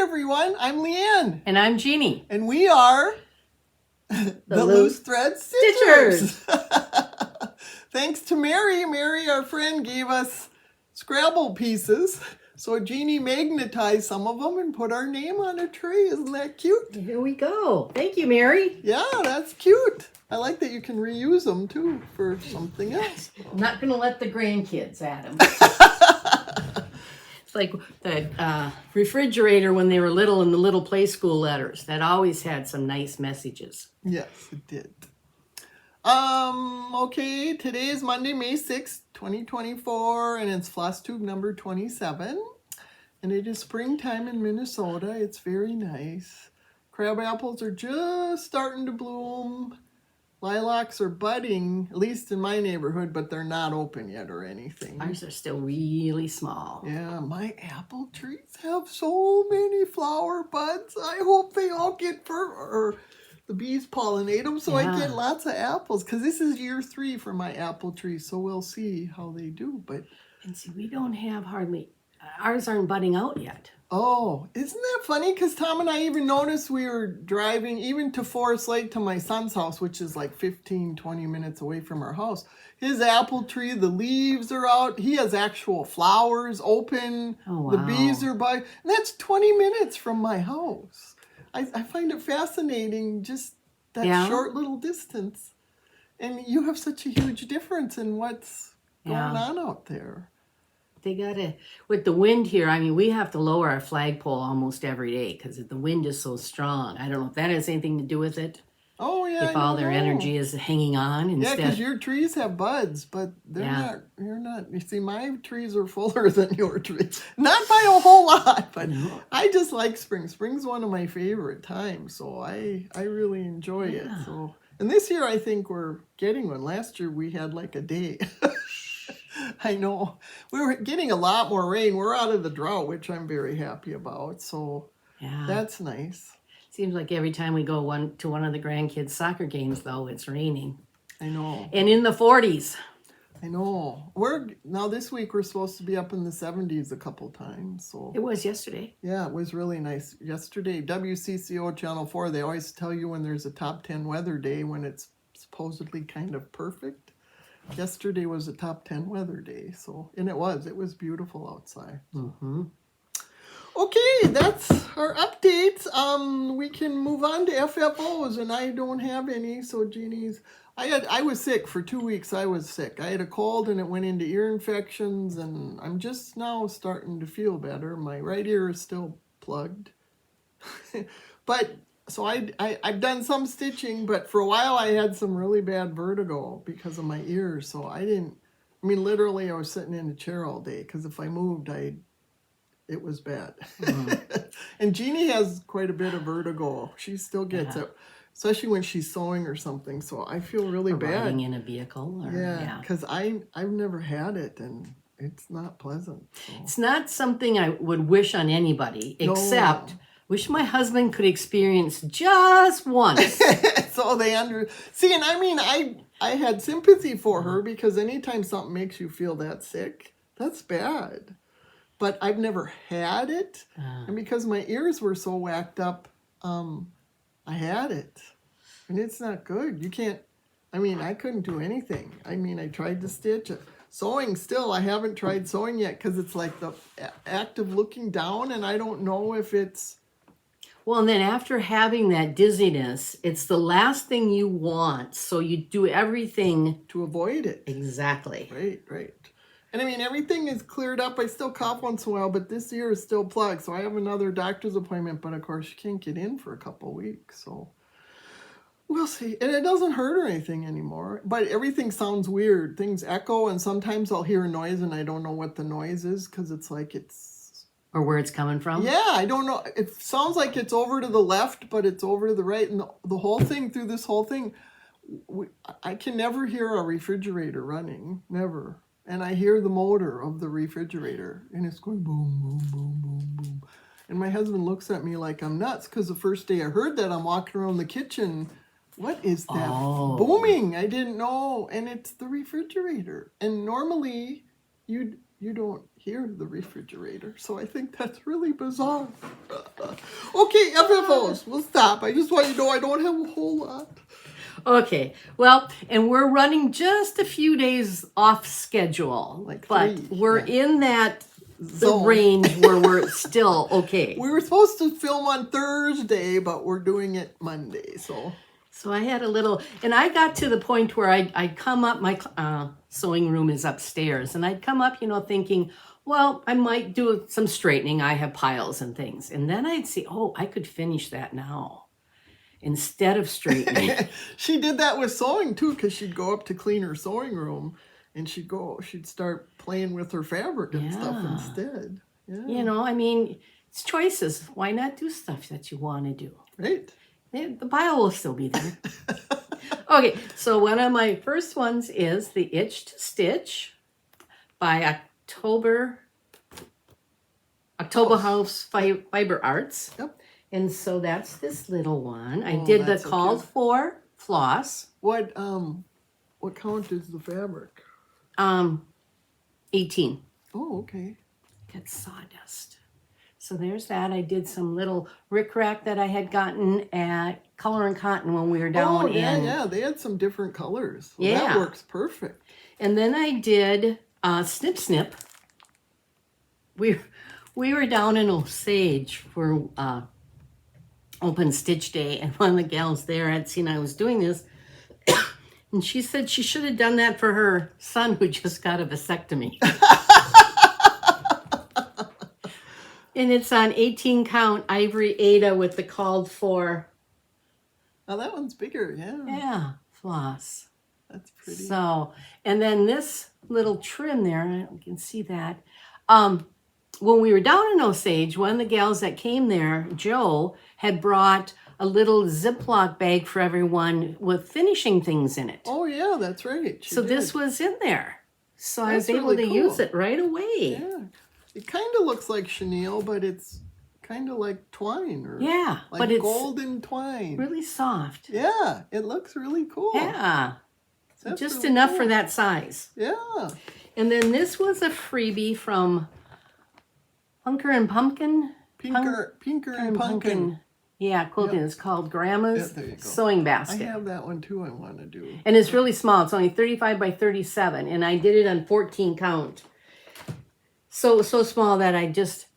everyone, I'm LeAnn. And I'm Jeannie. And we are the Loose Thread Stitchers. Thanks to Mary. Mary, our friend, gave us Scrabble pieces. So Jeannie magnetized some of them and put our name on a tray. Isn't that cute? Here we go. Thank you, Mary. Yeah, that's cute. I like that you can reuse them too for something else. I'm not going to let the grandkids at them. It's like the refrigerator when they were little in the little play school letters. That always had some nice messages. Yes, it did. Okay, today is Monday, May 6th, 2024, and it's Flosstube number 27. And it is springtime in Minnesota. It's very nice. Crab apples are just starting to bloom. Lilacs are budding, at least in my neighborhood, but they're not open yet or anything. Ours are still really small. Yeah, my apple trees have so many flower buds. I hope they all get or the bees pollinate them so I get lots of apples. Because this is year 3 for my apple tree, so we'll see how they do. And see, we don't have hardly, ours aren't budding out yet. Oh, isn't that funny? Because Tom and I even noticed we were driving even to Forest Lake to my son's house, which is like 15, 20 minutes away from our house. His apple tree, the leaves are out. He has actual flowers open. Oh, wow. The bees are by. And that's 20 minutes from my house. I find it fascinating, just that short little distance. And you have such a huge difference in what's going on out there. They gotta, with the wind here, I mean, we have to lower our flagpole almost every day because the wind is so strong. I don't know if that has anything to do with it. Oh, yeah. If all their energy is hanging on instead. Yeah, because your trees have buds, but they're you're not. You see, my trees are fuller than your trees. Not by a whole lot, but I just like spring. Spring's one of my favorite times, so I really enjoy it. So, and this year I think we're getting one. Last year we had like a day. I know. We were getting a lot more rain. We're out of the drought, which I'm very happy about. So that's nice. Seems like every time we go to one of the grandkids' soccer games, though, it's raining. I know. And in the 40s. I know. Now this week we're supposed to be up in the 70s a couple times. So it was yesterday. Yeah, it was really nice. Yesterday, WCCO Channel 4, they always tell you when there's a top 10 weather day when it's supposedly kind of perfect. Yesterday was a top 10 weather day, and it was beautiful outside. Mm-hmm. Okay, that's our updates. We can move on to FFOs, and I don't have any. So Jeannie's, I was sick for 2 weeks. I was sick. I had a cold, and it went into ear infections, and I'm just now starting to feel better. My right ear is still plugged, but. So I've done some stitching, but for a while I had some really bad vertigo because of my ears. So literally I was sitting in a chair all day because if I moved, it was bad. Mm-hmm. And Jeannie has quite a bit of vertigo. She still gets it, especially when she's sewing or something. So I feel really bad. Riding in a vehicle. Because I've never had it and it's not pleasant. So. It's not something I would wish on anybody, except... Wish my husband could experience just once. So they see, and I had sympathy for her because anytime something makes you feel that sick, that's bad. But I've never had it, and because my ears were so whacked up, I had it, and it's not good. You can't. I couldn't do anything. I tried to stitch it. Sewing still, I haven't tried sewing yet because it's like the act of looking down, and I don't know if it's. Well, and then after having that dizziness, it's the last thing you want. So you do everything to avoid it. Exactly. Right. And everything is cleared up. I still cough once in a while, but this ear is still plugged. So I have another doctor's appointment, but of course you can't get in for a couple weeks. So we'll see. And it doesn't hurt or anything anymore, but everything sounds weird. Things echo, and sometimes I'll hear a noise and I don't know what the noise is because it's like or where it's coming from? Yeah, I don't know. It sounds like it's over to the left, but it's over to the right. And the whole thing, through this whole thing, I can never hear a refrigerator running. Never. And I hear the motor of the refrigerator. And it's going boom, boom, boom, boom, boom. And my husband looks at me like I'm nuts because the first day I heard that, I'm walking around the kitchen. What is that booming? I didn't know. And it's the refrigerator. And normally you don't hear the refrigerator. So I think that's really bizarre. Okay, FFOs, we'll stop. I just want you to know I don't have a whole lot. Okay, well, and we're running just a few days off schedule, Like but 3, we're yeah. in that Zone. range where we're still okay. We were supposed to film on Thursday, but we're doing it Monday, so. So I had a little, and I got to the point where I'd come up, my sewing room is upstairs, and I'd come up, thinking, well, I might do some straightening. I have piles and things. And then I'd see, oh, I could finish that now instead of straightening. She did that with sewing too, because she'd go up to clean her sewing room and she'd start playing with her fabric and stuff Yeah. instead. Yeah. I mean, it's choices. Why not do stuff that you want to do? Right. The pile will still be there. Okay, so one of my first ones is the Itch to Stitch by October House Fiber Arts. Yep. And so that's this little one. I Oh, did the that's so called cute. for floss. What count is the fabric? 18. Oh, okay. That's sawdust. So there's that. I did some little rickrack that I had gotten at Color and Cotton when we were down in. Yeah. They had some different colors. So Yeah. That works perfect. And then I did Snip Snip. We were down in Osage for Open Stitch Day, and one of the gals there had seen I was doing this, and she said she should have done that for her son who just got a vasectomy. And it's on 18 count ivory Ada with the called for. Oh, that one's bigger. Yeah, floss. That's pretty. So, and then this little trim there, I don't know if you can see that. When we were down in Osage, one of the gals that came there, Jo, had brought a little Ziploc bag for everyone with finishing things in it. Oh, yeah, that's right. So this was in there. So I was That's able really to cool. use it right away. Yeah. It kind of looks like chenille, but it's kind of like twine or Yeah, like but it's golden twine. really soft. Yeah, it looks really cool. Yeah, That's just really enough cool. for that size. Yeah. And then this was a freebie from Punker and Pumpkin. Pinker and Pumpkin. Yeah, quilting. Yep. It's called Grandma's Yeah, there you go. Sewing I Basket. have that one too I want to do. And it's really small. It's only 35 by 37. And I did it on 14 count. So small that I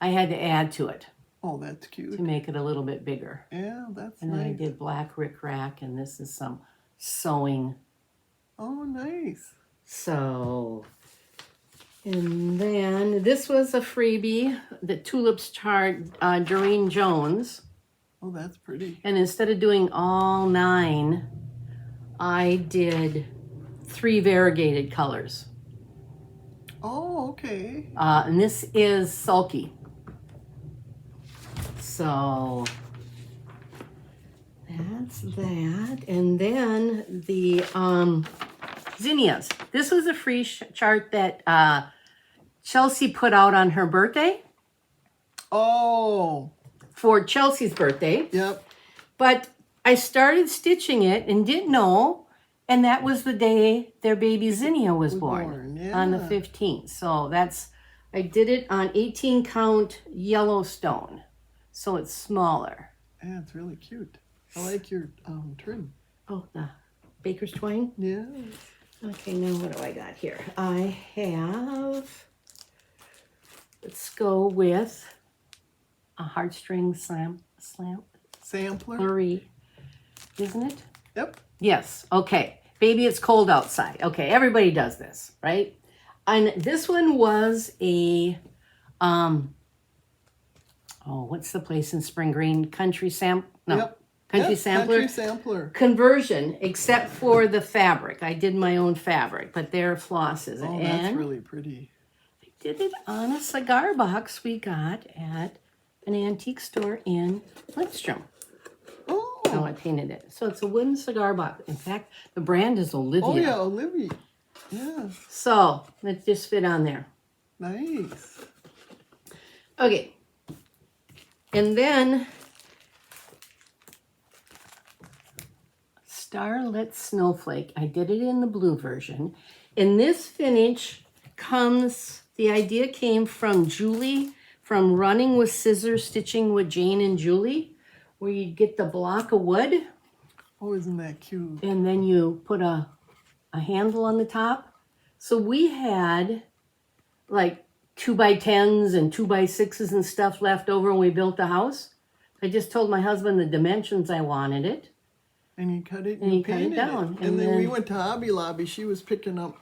had to add to it Oh, that's cute. to make it a little bit bigger. Yeah, that's And then I nice. did black rickrack, and this is some sewing. Oh, nice. So, and then this was a freebie, the Tulips chart, Doreen Jones. Oh, that's pretty. And instead of doing all 9, I did 3 variegated colors. Oh, okay. And this is Sulky. So that's that. And then the zinnias. This was a free chart that Chelsea put out on her birthday. Oh, For Chelsea's birthday. yep. But I started stitching it and didn't know. And that was the day their baby Zinnia was born on the yeah. 15th. So I did it on 18 count Yellowstone. So it's smaller. Yeah, it's really cute. I like your trim. Oh, the baker's twine. Yeah. Okay, now what do I got here? I have, let's go with a heartstring Sampler. Marie, isn't it? Yep. Yes, okay. Baby, it's cold outside. Okay, everybody does this, right? And this one was a, what's the place in Spring Green? Country Sampler? No, Yep. Country Yep, Sampler? Country Sampler. Conversion, except for the fabric. I did my own fabric, but they're flosses. Oh, and that's really pretty. I did it on a cigar box we got at an antique store in Lindstrom. Oh, I painted it. So it's a wooden cigar box. In fact, the brand is Olivia. Oh, yeah, Olivia. Yeah, So let's just fit on there. nice. Okay. And then Starlit Snowflake. I did it in the blue version. In this finish the idea came from Julie from Running with Scissors, Stitching with Jane and Julie, where you get the block of wood Oh, isn't that cute? and then you put a handle on the top. So we had like 2x10s and 2x6s and stuff left over when we built the house. I just told my husband the dimensions I wanted it. And you cut it and, And you he cut it painted down, And and then we then- went to Hobby Lobby. She was picking up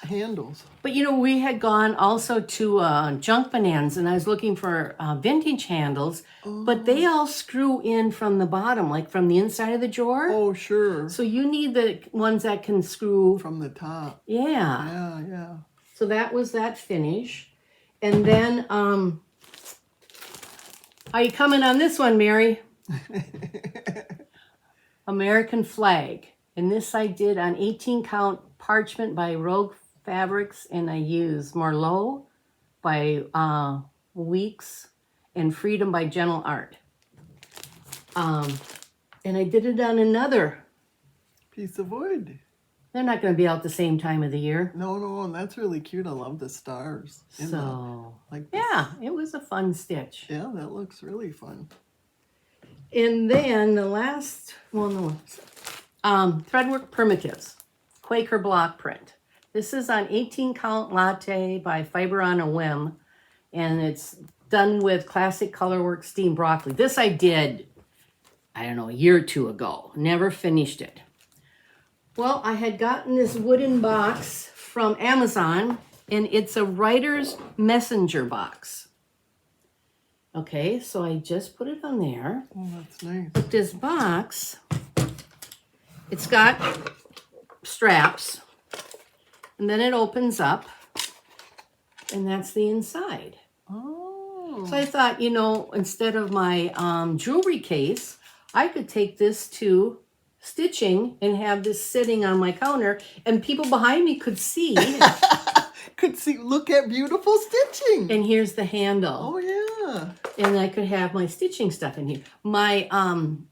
handles. But you know, we had gone also to Junk Bonanza, and I was looking for vintage handles, but they all screw in from the bottom, like from the inside of the drawer. Oh, sure. So you need the ones that can screw. From the top. Yeah. Yeah, yeah. So that was that finish. And then, are you coming on this one, Mary? American flag. And this I did on 18 count parchment by Rogue Fabrics, and I used Merlot by Weeks and Freedom by Gentle Art. And I did it on another. Piece of wood. They're not going to be out the same time of the year. No, and that's really cute. I love the stars. in the- So, like this. yeah, it was a fun stitch. Yeah, that looks really fun. And then the last, Threadwork Primitives, Quaker block print. This is on 18 count latte by Fiber on a Whim, and it's done with classic colorwork steamed broccoli. This I did, I don't know, a year or two ago. Never finished it. Well, I had gotten this wooden box from Amazon, and it's a writer's messenger box. Okay, so I just put it on there. Oh, that's nice. But this box, it's got straps, and then it opens up, and that's the inside. Oh. So I thought, you know, instead of my jewelry case, I could take this to stitching and have this sitting on my counter, and people behind me could see. Could see, look at beautiful stitching. And here's the handle. Oh, yeah. And I could have my stitching stuff in here. My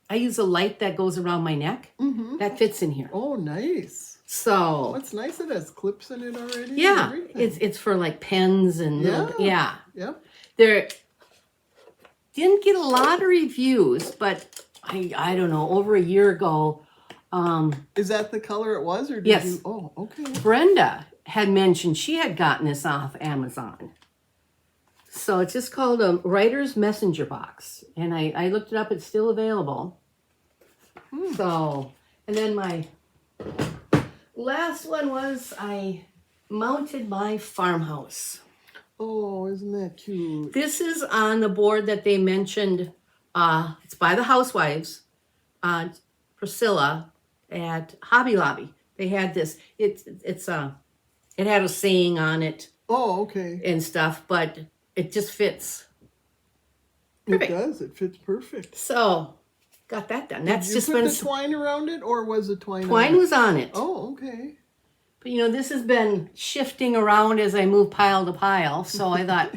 I use a light that goes around my neck. Mm-hmm. That fits in here. Oh, nice. So What's nice, it has clips in it already. and yeah, everything. it's for like pens and yeah. Yep. There didn't get a lot of reviews, but I don't know, over a year ago, Is that the color it was, or did Yes. you? Oh, okay. Brenda had mentioned she had gotten this off Amazon. So it's just called a writer's messenger box. And I looked it up, it's still available. So, and then my last one was I mounted my farmhouse. Oh, isn't that cute? This is on the board that they mentioned. It's by the housewives, Priscilla at Hobby Lobby. They had this. It had a saying on it Oh, okay. and stuff, but it just fits. It Perfect. does. It fits perfect. So got that done. That's Did you just put been the twine around it, or was it twine? twine on it? was on it. Oh, okay. But you know, this has been shifting around as I move pile to pile. So I thought,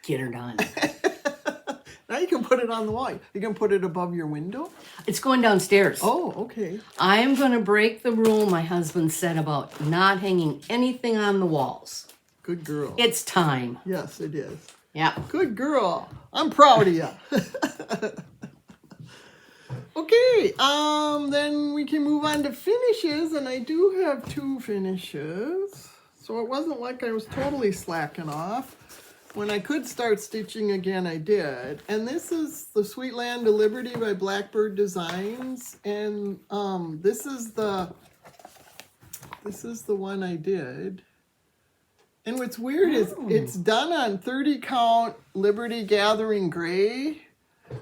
get her done. Now you can put it on the wall. You can put it above your window. It's going downstairs. Oh, okay. I'm going to break the rule my husband said about not hanging anything on the walls. Good girl. It's time. Yes, it is. Yeah. Good girl. I'm proud of you. Okay, then we can move on to finishes, and I do have 2 finishes. So it wasn't like I was totally slacking off. When I could start stitching again, I did. And this is the Sweet Land of Liberty by Blackbird Designs, and this is the one I did. And what's weird is it's done on 30 count Liberty Gathering Gray.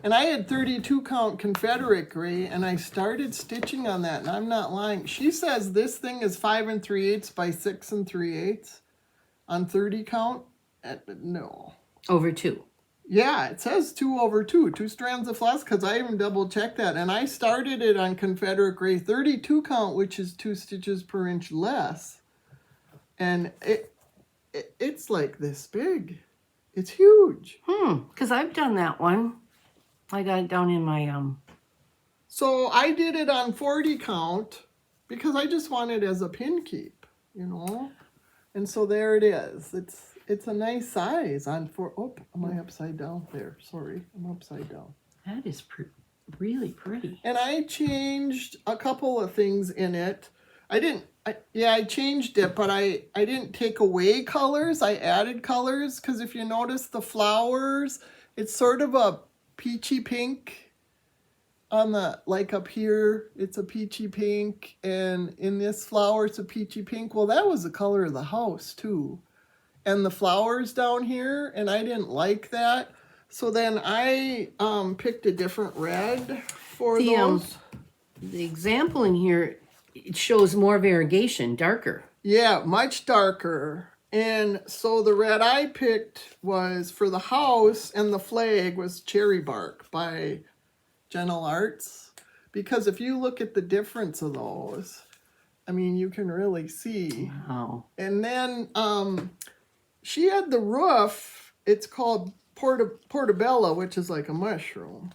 And I had 32 count Confederate Gray, and I started stitching on that, and I'm not lying. She says this thing is 5 3/8 by 6 3/8 on 30 count. No. Over 2. Yeah, it says 2/2, 2 strands of floss, because I even double checked that. And I started it on Confederate Gray 32 count, which is 2 stitches per inch less. And it's like this big. It's huge. Because I've done that one. I got it down in my So I did it on 40 count because I just want it as a pin keep, you know. And so there it is. it's a nice size on for, oh, am I upside down there? Sorry, I'm upside down. That is really pretty. And I changed a couple of things in it. I changed it, but I didn't take away colors. I added colors because if you notice the flowers, it's sort of a peachy pink on the, like up here, it's a peachy pink, and in this flower, it's a peachy pink. Well, that was the color of the house too. And the flowers down here, and I didn't like that. So then I picked a different red for those. The example in here, it shows more variegation, darker. Yeah, much darker. And so the red I picked was for the house, and the flag was Cherry Bark by Gentle Arts. Because if you look at the difference of those, I mean, you can really see. Wow. And then she had the roof, it's called portobello, which is like a mushroom.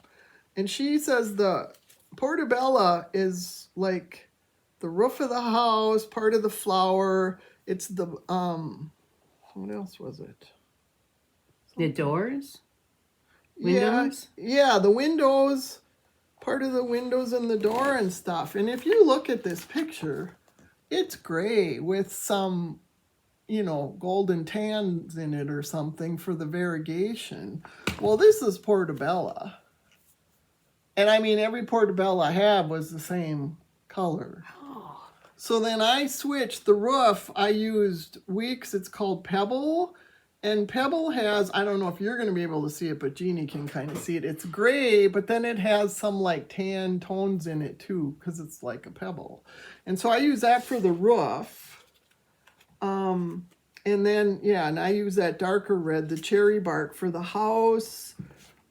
And she says the portobello is like the roof of the house, part of the flower. It's the, what else was it? The doors? Windows? Yeah, the windows, part of the windows and the door and stuff. And if you look at this picture, it's gray with some, you know, golden tans in it or something for the variegation. Well, this is portobello. And I mean, every portobello I have was the same color. Oh. So then I switched the roof. I used Weeks. It's called Pebble. And Pebble has, I don't know if you're going to be able to see it, but Jeannie can kind of see it. It's gray, but then it has some like tan tones in it too, because it's like a pebble. And so I use that for the roof. And then, yeah, and I use that darker red, the Cherry Bark for the house,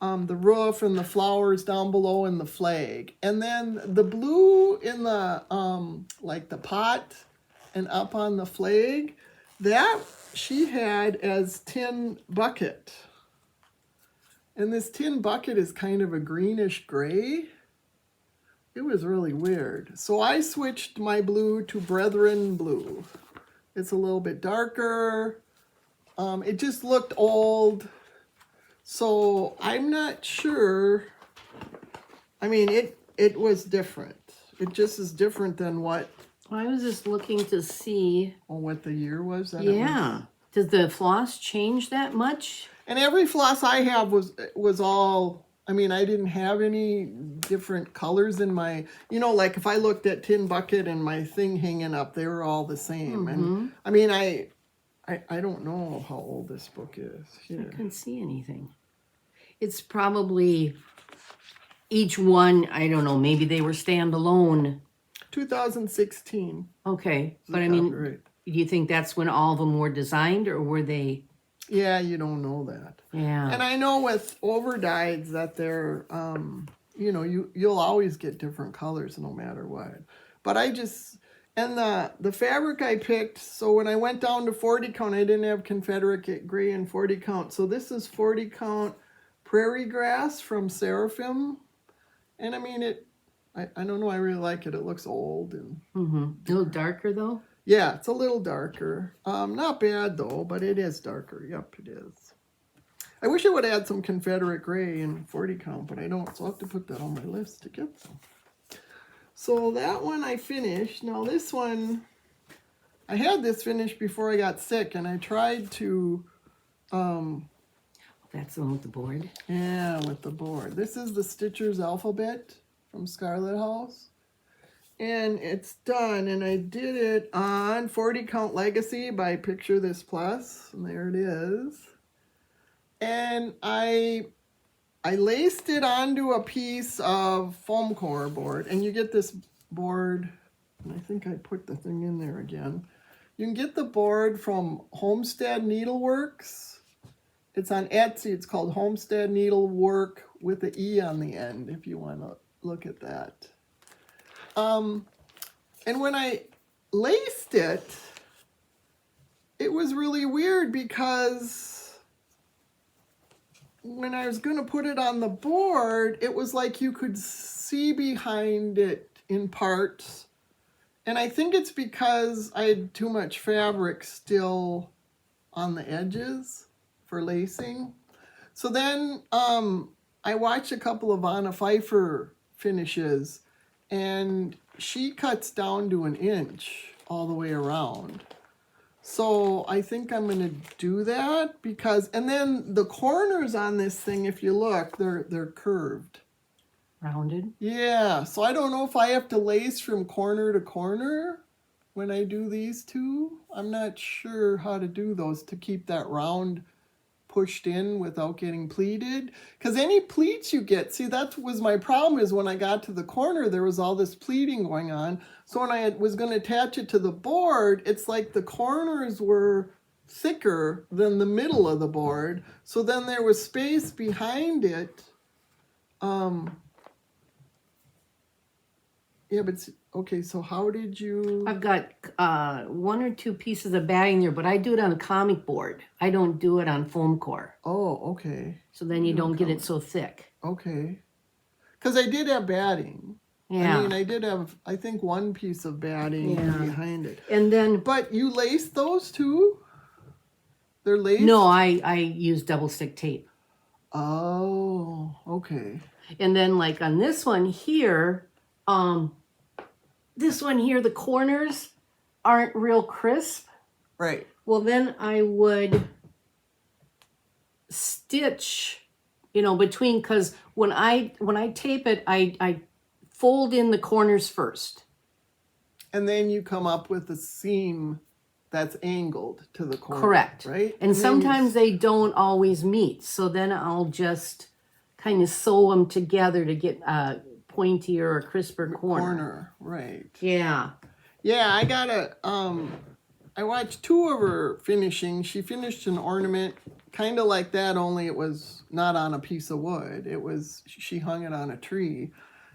the roof and the flowers down below and the flag. And then the blue in the, like the pot and up on the flag, that she had as tin bucket. And this tin bucket is kind of a greenish gray. It was really weird. So I switched my blue to Brethren Blue. It's a little bit darker. It just looked old. So I'm not sure. I mean, it was different. It just is different than what. I was just looking to see. Oh, what the year was? Yeah. Does the floss change that much? And every floss I have was all. I mean, I didn't have any different colors in my, you know, like if I looked at Tin Bucket and my thing hanging up, they were all the same. And I mean, I don't know how old this book is. Here. I couldn't see anything. It's probably each one, I don't know, maybe they were standalone. 2016. Okay, but I mean, Right. do you think that's when all of them were designed, or were they? Yeah, you don't know that. Yeah. And I know with overdyes that they're, you know, you'll always get different colors no matter what. But I just, and the fabric I picked, so when I went down to 40 count, I didn't have Confederate gray and 40 count. So this is 40 count Prairie Grass from Seraphim. And I mean, I don't know, I really like it. It looks old. And A little darker though? yeah, it's a little darker. Not bad though, but it is darker. Yep, it is. I wish I would add some Confederate gray and 40 count, but I don't, so I'll have to put that on my list to get some. So that one I finished. Now this one, I had this finished before I got sick, and I tried to, That's the one with the board. yeah, with the board. This is the Stitchers Alphabet from Scarlet House. And it's done, and I did it on 40 Count Legacy by Picture This Plus, and there it is. And I laced it onto a piece of foam core board, and you get this board, and I think I put the thing in there again. You can get the board from Homestead Needleworks. It's on Etsy. It's called Homestead Needlework with the E on the end, if you want to look at that. And when I laced it, it was really weird because when I was going to put it on the board, it was like you could see behind it in parts. And I think it's because I had too much fabric still on the edges for lacing. So then I watched a couple of Anna Pfeiffer finishes, and she cuts down to 1 inch all the way around. So I think I'm going to do that because, and then the corners on this thing, if you look, they're curved. Rounded. Yeah, so I don't know if I have to lace from corner to corner when I do these two. I'm not sure how to do those to keep that round pushed in without getting pleated. Because any pleats you get, see, that was my problem, is when I got to the corner, there was all this pleating going on. So when I was going to attach it to the board, it's like the corners were thicker than the middle of the board. So then there was space behind it. Yeah, but okay, so how did you... I've got 1 or 2 pieces of batting there, but I do it on a comic board. I don't do it on foam core. Oh, okay. So then you don't get it so thick. Okay. Because I did have batting. Yeah. I mean, I did have, I think, 1 piece of batting behind it. And then... But you laced those too? They're laced? No, I use double stick tape. Oh, okay. And then like on this one here, the corners aren't real crisp. Right. Well, then I would stitch, between, because when I tape it, I fold in the corners first. And then you come up with a seam that's angled to the corner. Correct. Right? And sometimes they don't always meet. So then I'll just kind of sew them together to get a pointier or crisper corner. Right. Yeah. Yeah, I got I watched 2 of her finishing. She finished an ornament kind of like that, only it was not on a piece of wood. She hung it on a tree.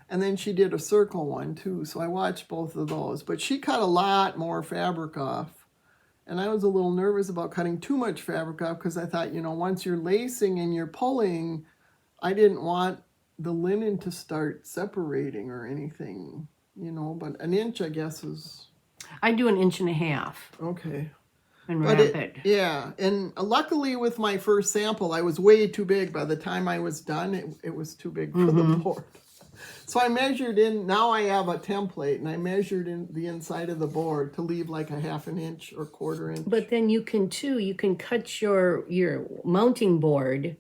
And then she did a circle one too. So I watched both of those. But she cut a lot more fabric off. And I was a little nervous about cutting too much fabric off because I thought, once you're lacing and you're pulling, I didn't want the linen to start separating or anything, but 1 inch, I guess, is... I do 1.5 inches. Okay. And wrap it. Yeah, and luckily with my first sample, I was way too big. By the time I was done, it was too big for the board. So I measured in, now I have a template, and I measured in the inside of the board to leave like a 1/2 inch or 1/4 inch. But then you can cut your mounting board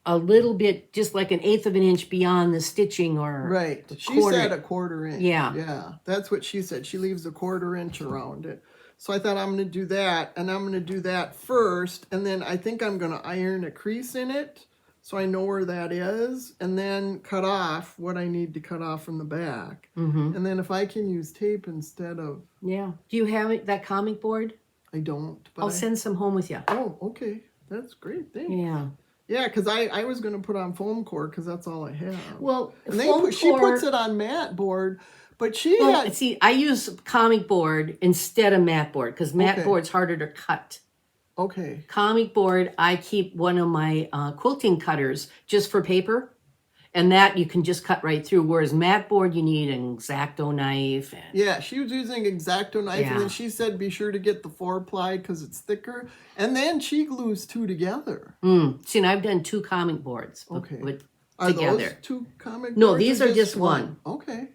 a little bit, just like 1/8 of an inch beyond the stitching or right. She said a 1/4 inch. Yeah. Yeah, that's what she said. She leaves a 1/4 inch around it. So I thought I'm going to do that, and I'm going to do that first, and then I think I'm going to iron a crease in it so I know where that is, and then cut off what I need to cut off from the back. Mm-hmm. And then if I can use tape instead of... Yeah. Do you have that comic board? I don't. But I'll send some home with you. Oh, okay. That's great. Thanks. Yeah. Yeah, because I was going to put on foam core because that's all I have. Well, and she puts it on matte board, but see, I use comic board instead of matte board because matte board's harder to cut. Okay. Comic board, I keep one of my quilting cutters just for paper, and that you can just cut right through. Whereas matte board, you need an X-Acto knife. Yeah, she was using X-Acto knife, and then she said be sure to get the 4-ply because it's thicker. And then she glues 2 together. See, and I've done 2 comic boards. Okay. Are together. Those 2 comic boards? No, these are just one. Okay.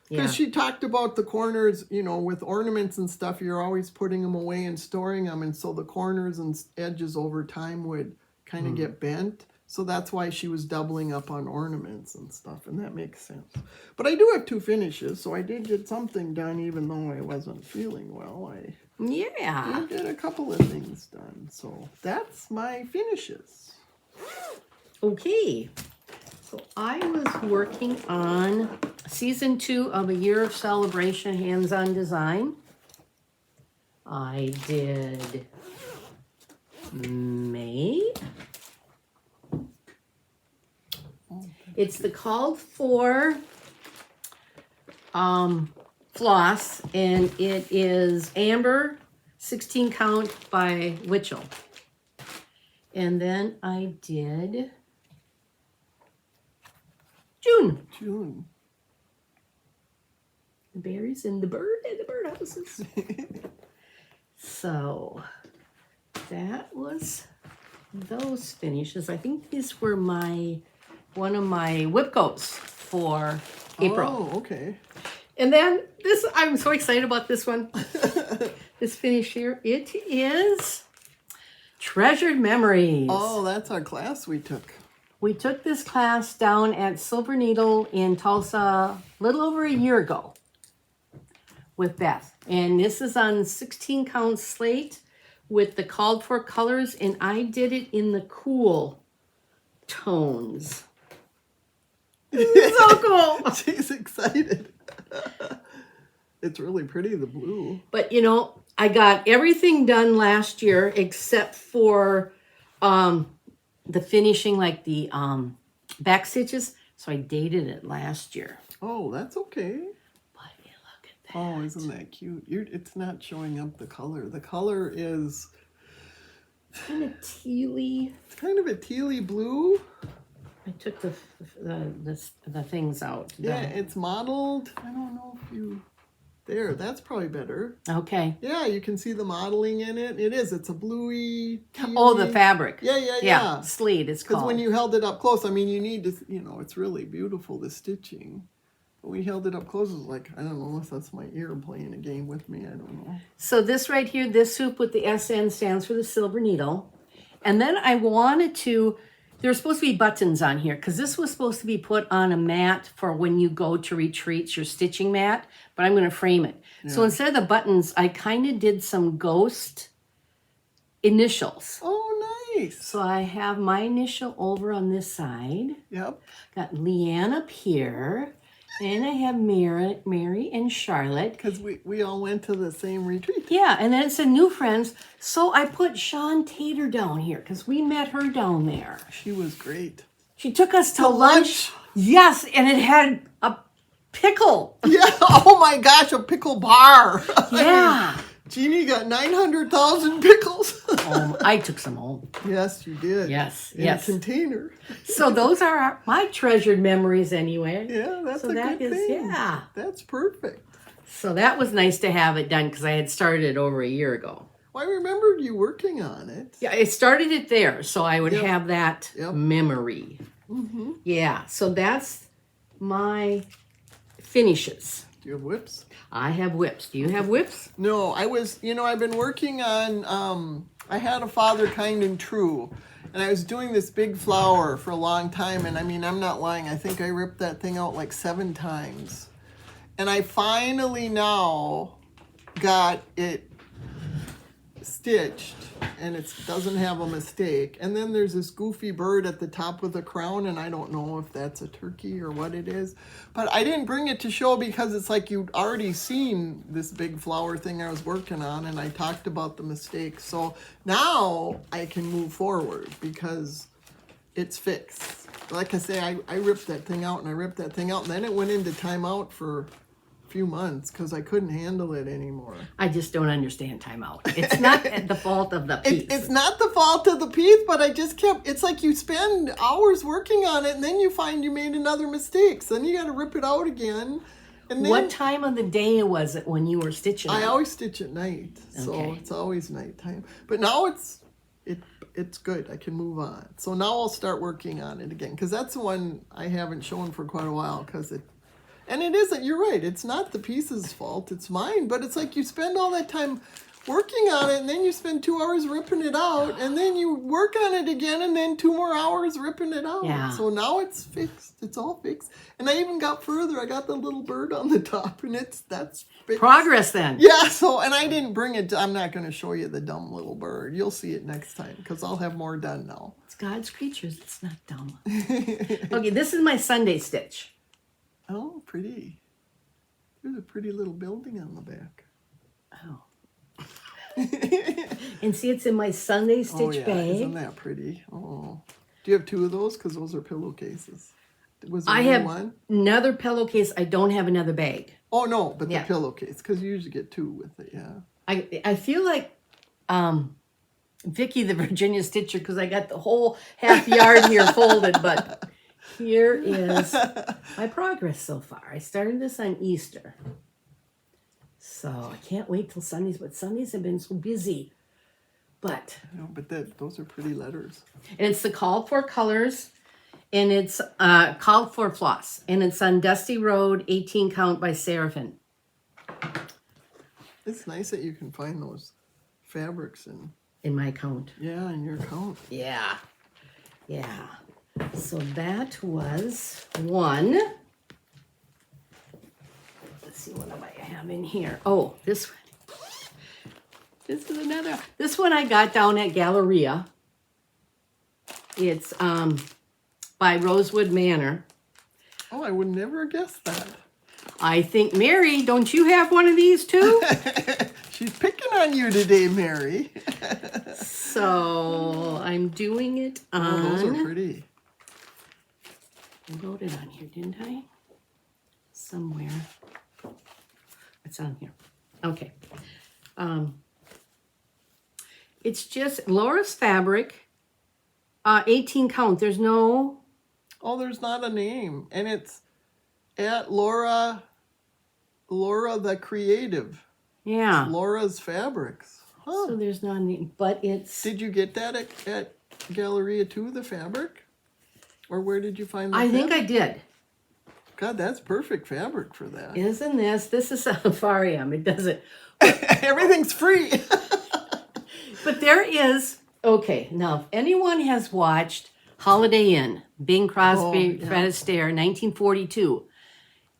Because she talked about the corners, with ornaments and stuff, you're always putting them away and storing them. And so the corners and edges over time would kind of get bent. So that's why she was doubling up on ornaments and stuff. And that makes sense. But I do have 2 finishes. So I did get something done even though I wasn't feeling well. I did get a couple of things done. So that's my finishes. Okay. So I was working on season 2 of A Year of Celebration Hands-On Design. I did May. It's the called for floss, and it is Amber 16 count by Witchell. And then I did June. The berries and the bird and the birdhouses. So that was those finishes. I think these were one of my whip coats for April. Oh, okay. And then this, I'm so excited about this one. This finish here. It is Treasured Memories. Oh, that's our class we took. We took this class down at Silver Needle in Tulsa a little over a year ago with Beth. And this is on 16 count slate with the called for colors, and I did it in the cool tones. So cool. She's excited. It's really pretty, the blue. But you know, I got everything done last year except for the finishing, like the back stitches. So I dated it last year. Oh, that's okay. But yeah, look at that. Oh, isn't that cute? It's not showing up the color. The color is Kind of tealy. it's kind of a tealy blue. I took the things out. Yeah, it's mottled. I don't know if you... There, that's probably better. Okay. Yeah, you can see the modeling in it. It is. It's a bluey, tealy. Oh, the fabric. Yeah. Sleet, it's Because called. when you held it up close, I mean, you need to, it's really beautiful, the stitching. But when you held it up close, it was like, I don't know if that's my ear playing a game with me. I don't know. So this right here, this hoop with the SN stands for the Silver Needle. And then I wanted to, there's supposed to be buttons on here because this was supposed to be put on a mat for when you go to retreats, your stitching mat, but I'm going to frame it. Yeah. So instead of the buttons, I kind of did some ghost initials. Oh, nice. So I have my initial over on this side. Yep. Got LeAnn up here. And I have Mary and Charlotte. Because we all went to the same retreat. Yeah, and then it said new friends. So I put Sean Tater down here because we met her down there. She was great. She took us to lunch. Yes, and it had a pickle. Yeah, oh my gosh, a pickle bar. Yeah. I mean, Jeannie got 900,000 pickles. I took some home. Yes, you did. Yes, in a container. So those are my treasured memories anyway. Yeah, that's a good thing. Yeah. That's perfect. So that was nice to have it done because I had started it over a year ago. Well, I remembered you working on it. Yeah, I started it there, so I would have that memory. Mm-hmm. Yeah, so that's my finishes. Do you have whips? I have whips. Do you have whips? No, I've been working on, I had a Father Kind and True, and I was doing this big flower for a long time, and I mean, I'm not lying, I think I ripped that thing out like 7 times. And I finally now got it stitched, and it doesn't have a mistake. And then there's this goofy bird at the top with a crown, and I don't know if that's a turkey or what it is. But I didn't bring it to show because it's like you'd already seen this big flower thing I was working on, and I talked about the mistake. So now I can move forward because it's fixed. Like I say, I ripped that thing out, and I ripped that thing out, and then it went into timeout for few months because I couldn't handle it anymore. I just don't understand timeout. It's not the fault of the piece. It's not the fault of the piece, but I just kept, it's like you spend hours working on it and then you find you made another mistake. So then you got to rip it out again. And then, what time of the day was it when you were stitching? I always stitch at night. So it's always nighttime. But now it's good. I can move on. So now I'll start working on it again because that's the one I haven't shown for quite a while because and it isn't, you're right, it's not the piece's fault, it's mine, but it's like you spend all that time working on it, and then you spend 2 hours ripping it out, and then you work on it again, and then 2 more hours ripping it out. Yeah. So now it's fixed, it's all fixed. And I even got further, I got the little bird on the top, and that's fixed. Progress then. Yeah, so, and I didn't bring it, I'm not going to show you the dumb little bird. You'll see it next time, because I'll have more done now. It's God's creatures, it's not dumb. Okay, this is my Sunday stitch. Oh, pretty. There's a pretty little building on the back. Oh. And see, it's in my Sunday stitch bag. Isn't that pretty? Oh. Do you have 2 of those? Because those are pillowcases. Was there I have one? another pillowcase. I don't have another bag. Oh, no, but the pillowcase. Because you usually get 2 with it, yeah. I feel like Vicky, the Virginia Stitcher, because I got the whole half yard here folded, but... Here is my progress so far. I started this on Easter. So I can't wait till Sundays, but Sundays have been so busy But No, but those are pretty letters. and it's the called for colors, and it's called for floss, and it's on Dusty Road, 18 count by Seraphin. It's nice that you can find those fabrics In my count. in your count. Yeah. Yeah. So that was one. Let's see, what do I have in here? Oh, this one. This is another. This one I got down at Galleria. It's by Rosewood Manor. Oh, I would never guess that. I think, Mary, don't you have one of these too? She's picking on you today, Mary. So I'm doing it on. Oh, those are pretty. I wrote it on here, didn't I? Somewhere. It's on here. Okay. It's just Laura's fabric. 18 count. There's no. Oh, there's not a name, and it's at Laura the Creative. Yeah. Laura's Fabrics. Huh. So there's not a name, but it's. Did you get that at Galleria too, the fabric? Or where did you find the I think I fabric? did. God, that's perfect fabric for that. Isn't this? This is Safarium. It doesn't. Everything's free. But there is. Okay, now if anyone has watched Holiday Inn, Bing Crosby, Fred Astaire, 1942,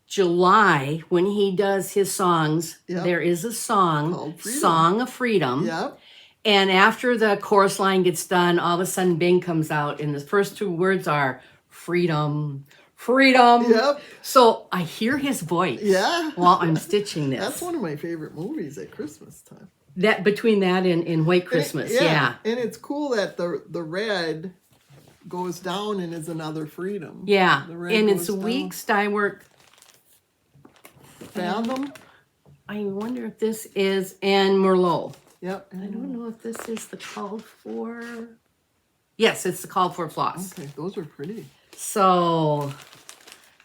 July, when he does his songs, Yep. there is a song, Called Freedom. Song of Freedom. Yep. And after the chorus line gets done, all of a sudden Bing comes out, and the first two words are freedom, freedom. Yep. So I hear his voice Yeah. while I'm stitching this. That's one of my favorite movies at Christmas time. That between that and White Christmas, yeah. And it's cool that the red goes down and is another freedom. Yeah, The red and it's goes down. weeks dye work. Fathom. I wonder if this is and Merlot. Yep. I don't know if this is the called for. Yes, it's the called for floss. Okay, those are pretty. So,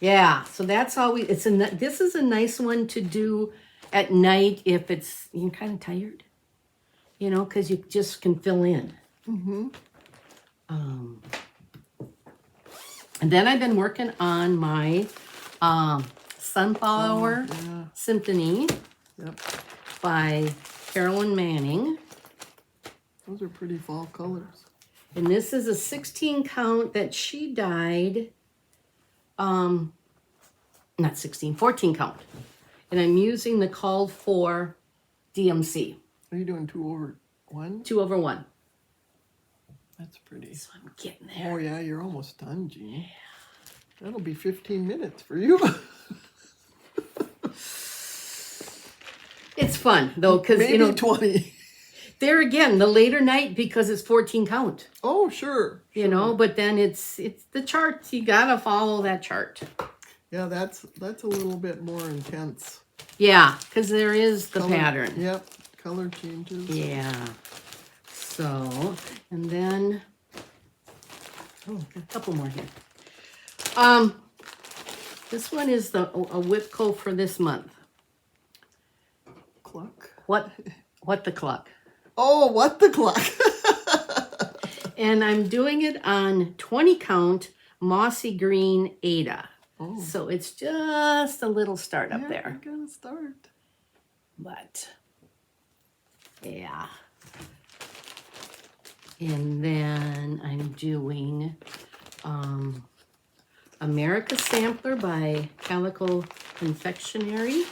yeah, so that's all we. This is a nice one to do at night if you're kind of tired, because you just can fill in. Mm-hmm. And then I've been working on my Sunflower Yeah. Symphony Yep. by Carolyn Manning. Those are pretty fall colors. And this is a 16 count that she dyed. Not 16, 14 count. And I'm using the called for DMC. Are you doing 2/1? 2/1. That's pretty. So I'm getting Oh there. yeah, you're almost done, Jeannie. That'll be 15 minutes for you. It's fun though, because Maybe 20. there again, the later night because it's 14 count. Oh sure. But then it's the charts. You gotta follow that chart. Yeah, that's a little bit more intense. Yeah, because there is the Color- pattern. Yep. Color changes. Yeah. So, and then, got a couple more here. This one is a Whipco for this month. Cluck. What the cluck? Oh, what the cluck? And I'm doing it on 20 count Mossy Green Ada. Oh. So it's just a little start up Yeah, there. you gotta start. But, yeah. And then I'm doing America Sampler by Calico Confectionery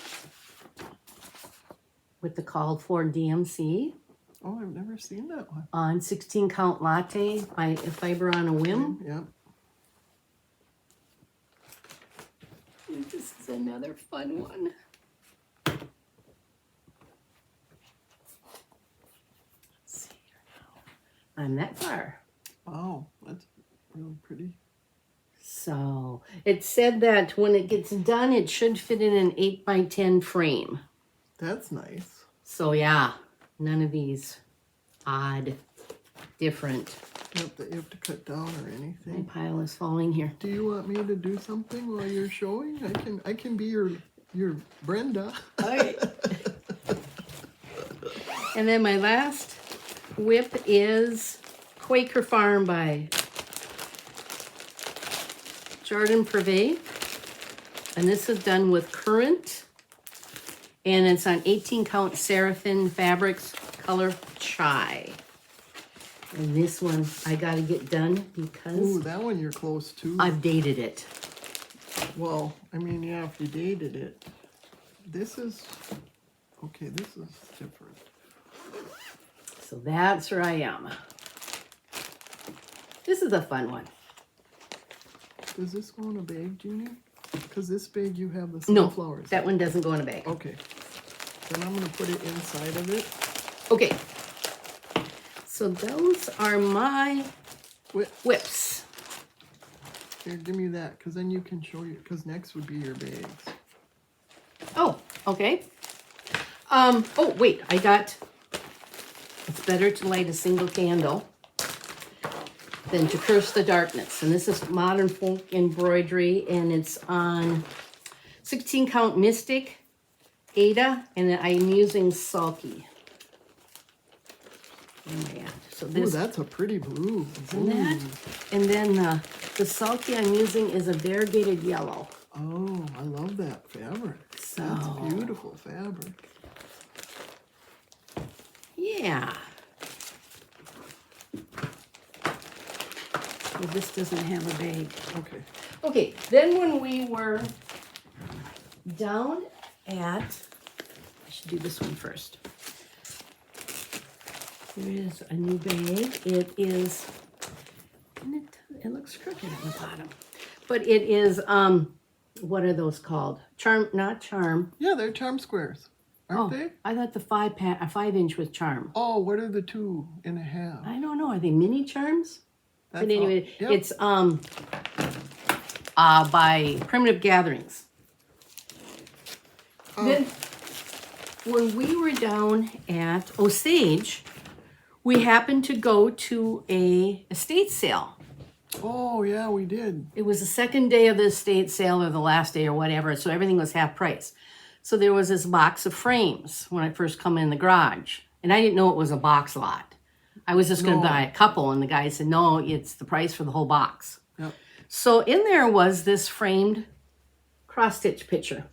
with the called for DMC Oh, I've never seen that one. on 16 count latte by Fiber on a Whim. Yep. This is another fun one. Let's see here now. I'm that far. Wow, that's really pretty. So it said that when it gets done, it should fit in an 8x10 frame. That's nice. So yeah, none of these odd, different. Yep, that you have to cut down or My anything. pile is falling here. Do you want me to do something while you're showing? I can be your Brenda. Okay. And then my last whip is Quaker Farm by Jardin Privé. And this is done with Current. And it's on 18 count Seraphim Fabrics, color Chai. And this one I gotta get done because Ooh, that one you're close to. I've dated it. Well, I mean, yeah, if you dated it. This is, okay, this is different. So that's where I am. This is a fun one. Does this go in a bag, Jeannie? Because this bag you have the No, sunflowers. that one doesn't go in a bag. Okay. Then I'm going to put it inside of it. Okay. So those are my whips. Here, give me that, because then you can show you, because next would be your bags. Oh, okay. Oh, wait, I got, it's better to light a single candle than to curse the darkness. And this is Modern Folk Embroidery, and it's on 16 count Mystic, Ada, and I'm using Sulky. Yeah, so Ooh, this, that's a pretty blue. isn't that? And then the Sulky I'm using is a variegated yellow. Oh, I love that fabric. So, That's beautiful fabric. yeah. Well, this doesn't have a bag. Okay. Okay, then when we were down at, I should do this one first. Here is a new bag. It is, and it looks crooked at the bottom. But it is, what are those called? Charm, not Charm. Yeah, they're charm squares, aren't they? I thought the 5-inch was Charm. Oh, what are the 2.5? I don't know. Are they mini Charms? That's But anyway, all. Yep. it's by Primitive Gatherings. Then, when we were down at Osage, we happened to go to a estate sale. Oh, yeah, we did. It was the second day of the estate sale or the last day or whatever, so everything was half price. So there was this box of frames when I first come in the garage, and I didn't know it was a box lot. I was just going to buy a couple, and the guy said, no, it's the price for the whole box. Yep. So in there was this framed cross-stitch picture.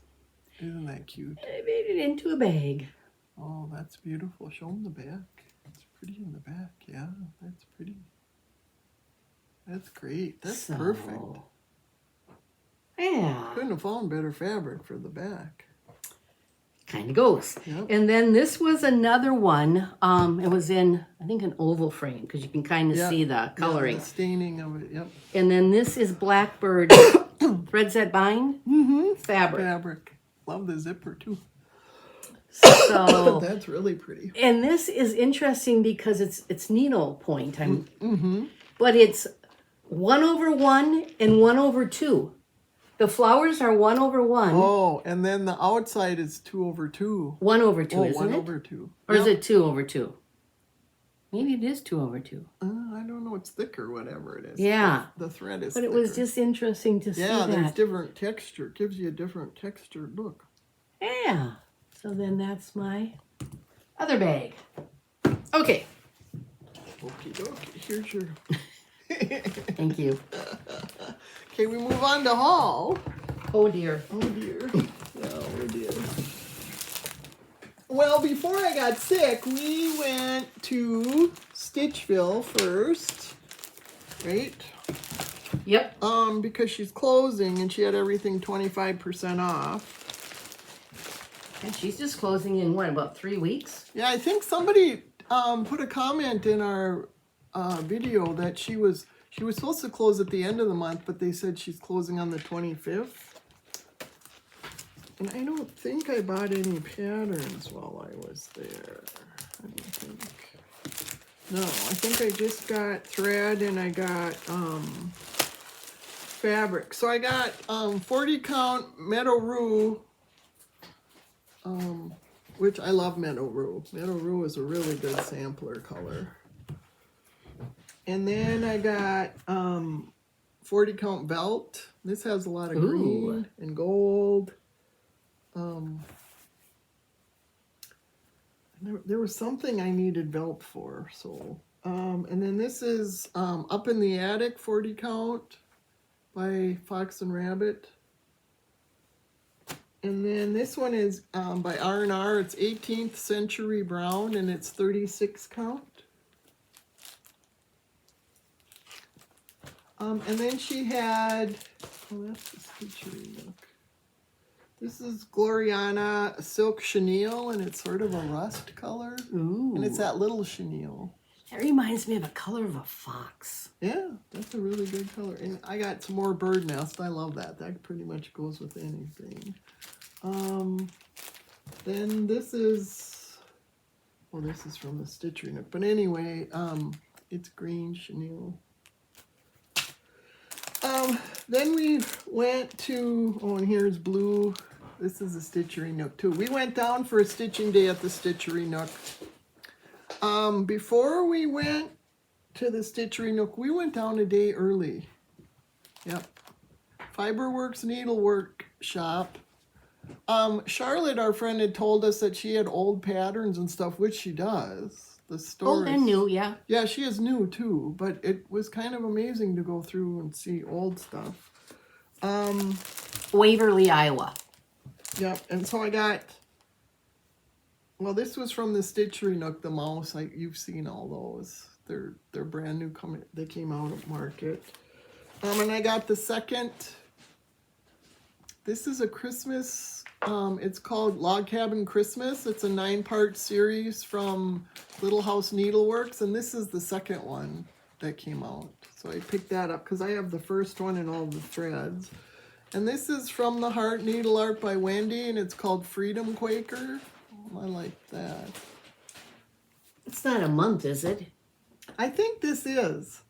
Isn't that cute? I made it into a bag. Oh, that's beautiful. Show them the back. It's pretty in the back. Yeah, that's pretty. That's great. That's perfect. Yeah. Couldn't have found better fabric for the back. Kind of goes. Yep. And then this was another one. It was in, I think, an oval frame because you can kind of see the coloring. Yeah, the staining of it. Yep. And then this is Blackbird Thread Set Bind fabric. Love the zipper too. So That's really pretty. and this is interesting because it's needle point. But it's 1/1 and 1/2. The flowers are 1/1. Oh, and then the outside is 2/2. 1/2, Oh, isn't it? 1/2. Or is it 2/2? Maybe it is 2/2. I don't know. It's thick or whatever it is. Yeah. The thread is But it thicker. was just interesting to see Yeah, that. there's different texture. It gives you a different textured look. Yeah. So then that's my other bag. Okay. Okie dokie. Here's your... Thank you. Okay, we move on to haul. Oh dear. Oh dear. Oh dear. Well, before I got sick, we went to Stitchville first, right? Yep. Because she's closing and she had everything 25% off. And she's just closing in what, about 3 weeks? Yeah, I think somebody put a comment in our video that she was supposed to close at the end of the month, but they said she's closing on the 25th. And I don't think I bought any patterns while I was there. I don't think. No, I think I just got thread and I got fabric. So I got 40 count Meadow Rue, which I love Meadow Rue. Meadow Rue is a really good sampler color. And then I got 40 count Belt. This has a lot of green and gold. There was something I needed Velt for, so. And then this is Up in the Attic 40 count by Fox and Rabbit. And then this one is by R&R. It's 18th Century Brown, and it's 36 count. And then she had, oh, that's the Stitchery Nook. This is Gloriana Silk Chenille, and it's sort of a rust color. Ooh. And it's that little chenille. That reminds me of a color of a fox. Yeah, that's a really good color. And I got some more bird nest. I love that. That pretty much goes with anything. Then this is, well, this is from the Stitchery Nook. But anyway, it's green chenille. Then we went to, oh, and here's blue. This is a Stitchery Nook too. We went down for a stitching day at the Stitchery Nook. Before we went to the Stitchery Nook, we went down a day early. Yep. Fiberworks Needlework Shop. Charlotte, our friend, had told us that she had old patterns and stuff, which she does. The store Old and new, yeah. Yeah, she is new too, but it was kind of amazing to go through and see old stuff. Waverly, Iowa. Yep, and so I got, well, this was from the Stitchery Nook, the mouse. You've seen all those. They're brand new. They came out at market. And I got the second. This is a Christmas. It's called Log Cabin Christmas. It's a 9-part series from Little House Needleworks, and this is the second one that came out. So I picked that up because I have the first one and all the threads. And this is from the Heart Needle Art by Wendy, and it's called Freedom Quaker. I like that. It's not a month, is it? I think this is.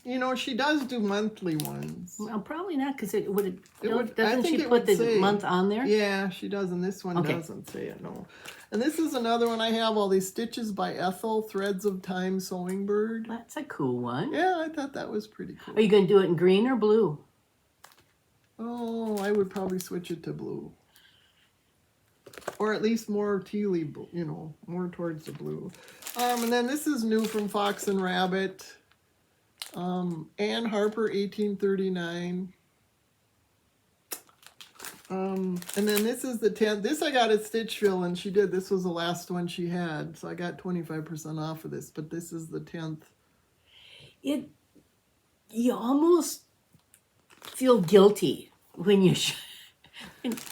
You know, she does do monthly ones. Well, probably not, because it would. I Doesn't think she it put would the say. month on there? Yeah, she does, and this one Okay. doesn't say it, no. And this is another one I have, all these stitches by Ethel, Threads of Time Sewing Bird. That's a cool one. Yeah, I thought that was pretty cool. Are you going to do it in green or blue? Oh, I would probably switch it to blue. Or at least more tealy, you know, more towards the blue. And then this is new from Fox and Rabbit. Ann Harper, 1839. And then this is the 10th. This I got at Stitchville, and she did. This was the last one she had, so I got 25% off of this. But this is the 10th. You almost feel guilty when you.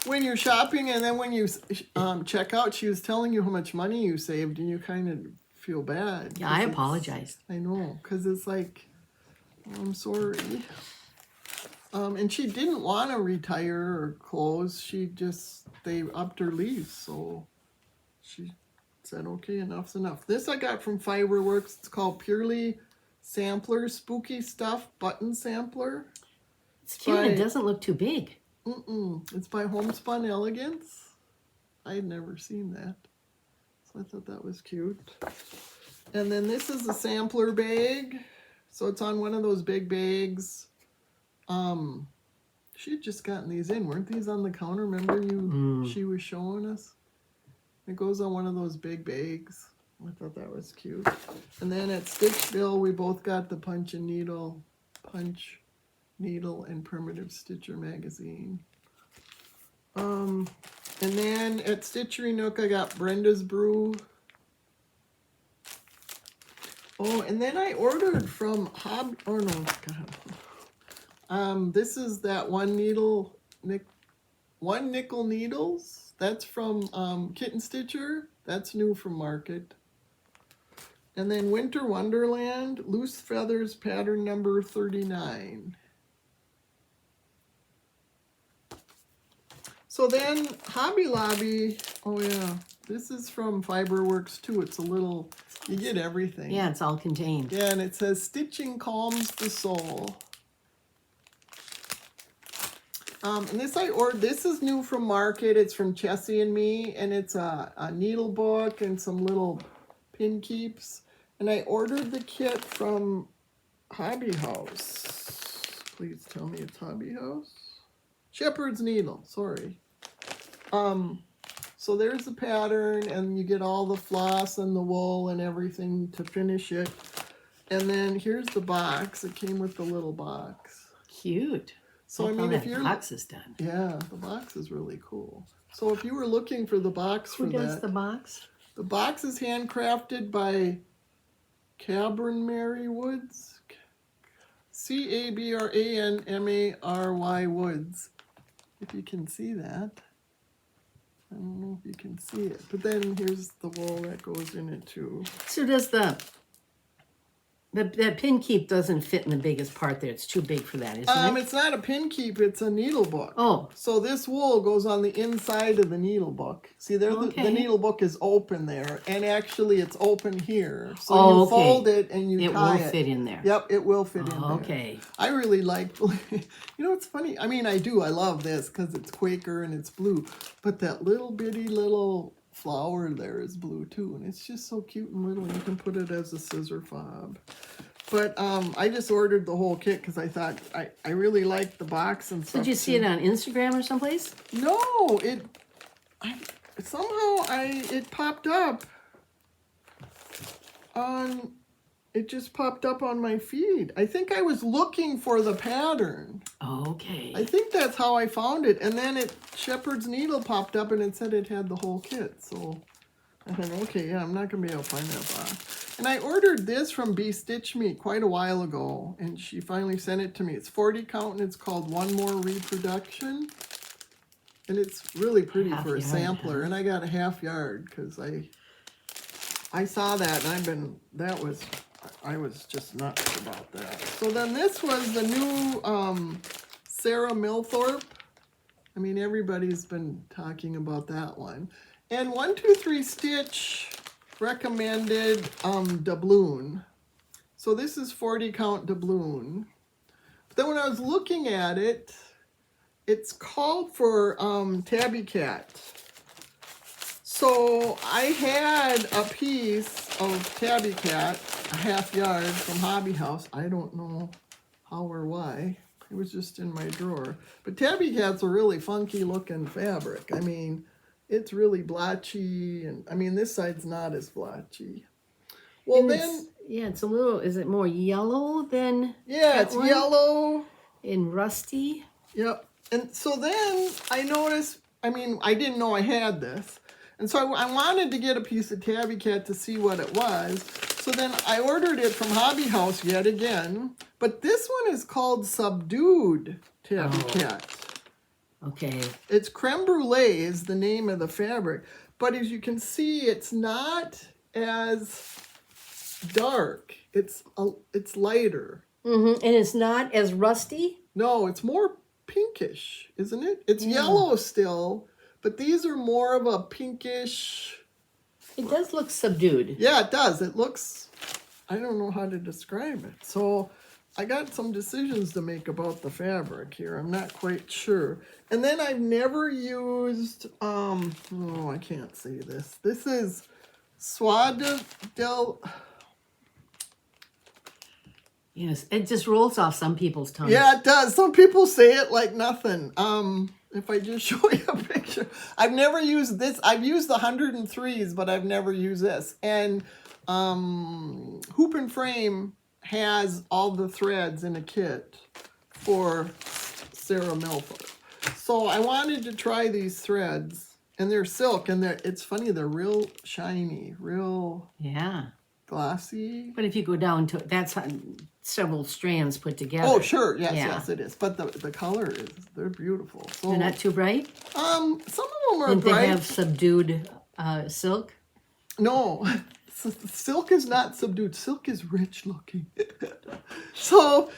When you're shopping, and then when you check out, she was telling you how much money you saved, and you kind of feel bad. Yeah, I apologized. I know, because it's like, I'm sorry. And she didn't want to retire or close. They upped her lease, so she said, okay, enough's enough. This I got from Fiberworks. It's called Purely Sampler Spooky Stuff Button Sampler. It's cute. It doesn't look too big. It's by Homespun Elegance. I had never seen that, so I thought that was cute. And then this is a sampler bag. So it's on one of those big bags. She had just gotten these in. Weren't these on the counter? Remember she was showing us? It goes on one of those big bags. I thought that was cute. And then at Stitchville, we both got the Punch Needle and Primitive Stitcher magazine. And then at Stitchery Nook, I got Brenda's Brew. Oh, and then I ordered from this is that One Nickel Needles. That's from Kitten Stitcher. That's new from Market. And then Winter Wonderland, Loose Feathers, pattern number 39. So then Hobby Lobby, oh yeah, this is from Fiberworks too. It's a little, you get everything. Yeah, it's all contained. Yeah, and it says Stitching Calms the Soul. And this I ordered, this is new from Market. It's from Chessie and Me, and it's a needle book and some little pin keeps. And I ordered the kit from Hobby House. Please tell me it's Hobby House. Shepherd's Needle, sorry. So there's the pattern, and you get all the floss and the wool and everything to finish it. And then here's the box. It came with the little box. Cute. So I mean, if your box is done. yeah, the box is really cool. So if you were looking for the box for Who does that, the box? the box is handcrafted by Cabranmary Woods. Cabranmary Woods. If you can see that. I don't know if you can see it. But then here's the wool that goes in it too. So does that pin keep doesn't fit in the biggest part there. It's too big for that, isn't it? It's not a pin keep, it's a needle book. Oh. So this wool goes on the inside of the needle book. See, there the needle book is open there, and actually it's open here. So you fold it and you tie it. It will fit in there. Yep, it will fit in there. Okay. I really like, it's funny. I mean, I love this because it's Quaker and it's blue, but that little bitty little flower there is blue too, and it's just so cute and little. You can put it as a scissor fob. But I just ordered the whole kit because I thought I really liked the box and stuff. Did you see it on Instagram or someplace? No, it popped up on. It just popped up on my feed. I think I was looking for the pattern. Okay. I think that's how I found it. And then Shepherd's Needle popped up and it said it had the whole kit. So I thought, okay, yeah, I'm not going to be able to find that box. And I ordered this from Bee Stitch Me quite a while ago. And she finally sent it to me. It's 40 count and it's called One More Reproduction. And it's really pretty for a sampler. And I got a half yard because I saw that and I was just nuts about that. So then this was the new Sarah Milthorpe. I mean, everybody's been talking about that one. And 123 Stitch recommended doubloon. So this is 40 count doubloon. But then when I was looking at it, it's called for tabby cat. So I had a piece of tabby cat, a half yard from Hobby House. I don't know how or why. It was just in my drawer. But tabby cat's a really funky looking fabric. I mean, it's really blotchy, and I mean this side's not as blotchy. Well, and then it's a little. Is it more yellow than? Yeah, it's yellow and rusty. Yep. And so then I noticed. I mean, I didn't know I had this. And so I wanted to get a piece of tabby cat to see what it was. So then I ordered it from Hobby House yet again. But this one is called Subdued Tabby Cat. Okay. It's creme brulee is the name of the fabric. But as you can see, it's not as dark. It's lighter. Mm-hmm. And it's not as rusty? No, it's more pinkish, isn't it? It's yellow still. But these are more of a pinkish. It does look subdued. Yeah, it does. It looks, I don't know how to describe it. So I got some decisions to make about the fabric here. I'm not quite sure. And then I've never used, I can't say this. This is Soie del. Yes, it just rolls off some people's tongues. Yeah, it does. Some people say it like nothing. If I just show you a picture. I've never used this. I've used the 103s, but I've never used this. And Hoop and Frame has all the threads in a kit for Sarah Milford. So I wanted to try these threads. And they're silk, and it's funny, they're real shiny, real glossy. But if you go down to that's several strands put together. Oh, sure. Yes, it is. But the color is, they're beautiful. So, they're not too bright? Some of them are and bright. They have subdued silk? No, silk is not subdued. Silk is rich looking. So,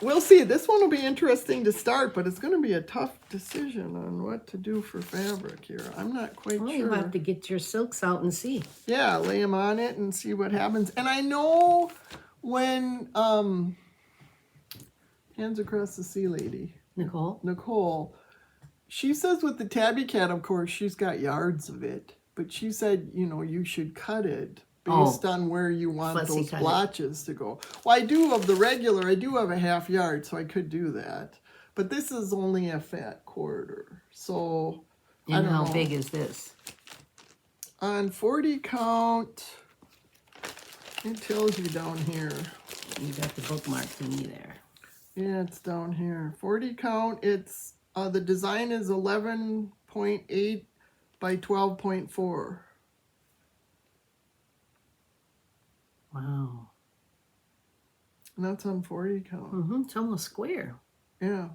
we'll see. This one will be interesting to start, but it's going to be a tough decision on what to do for fabric here. I'm not quite sure. You'll have to get your silks out and see. Yeah, lay them on it and see what happens. And I know when Hands Across the Sea lady, Nicole, she says with the tabby cat, of course, she's got yards of it. But she said, you should cut it based on where you want those blotches to go. Well, I do have a half yard, so I could do that. But this is only a fat quarter. So And don't how know. big is this? On 40 count, it tells you down here. You got the bookmark thingy there. Yeah, it's down here. 40 count, it's, the design is 11.8 by 12.4. Wow. And that's on 40 count. Mm-hmm. It's almost square. Yeah.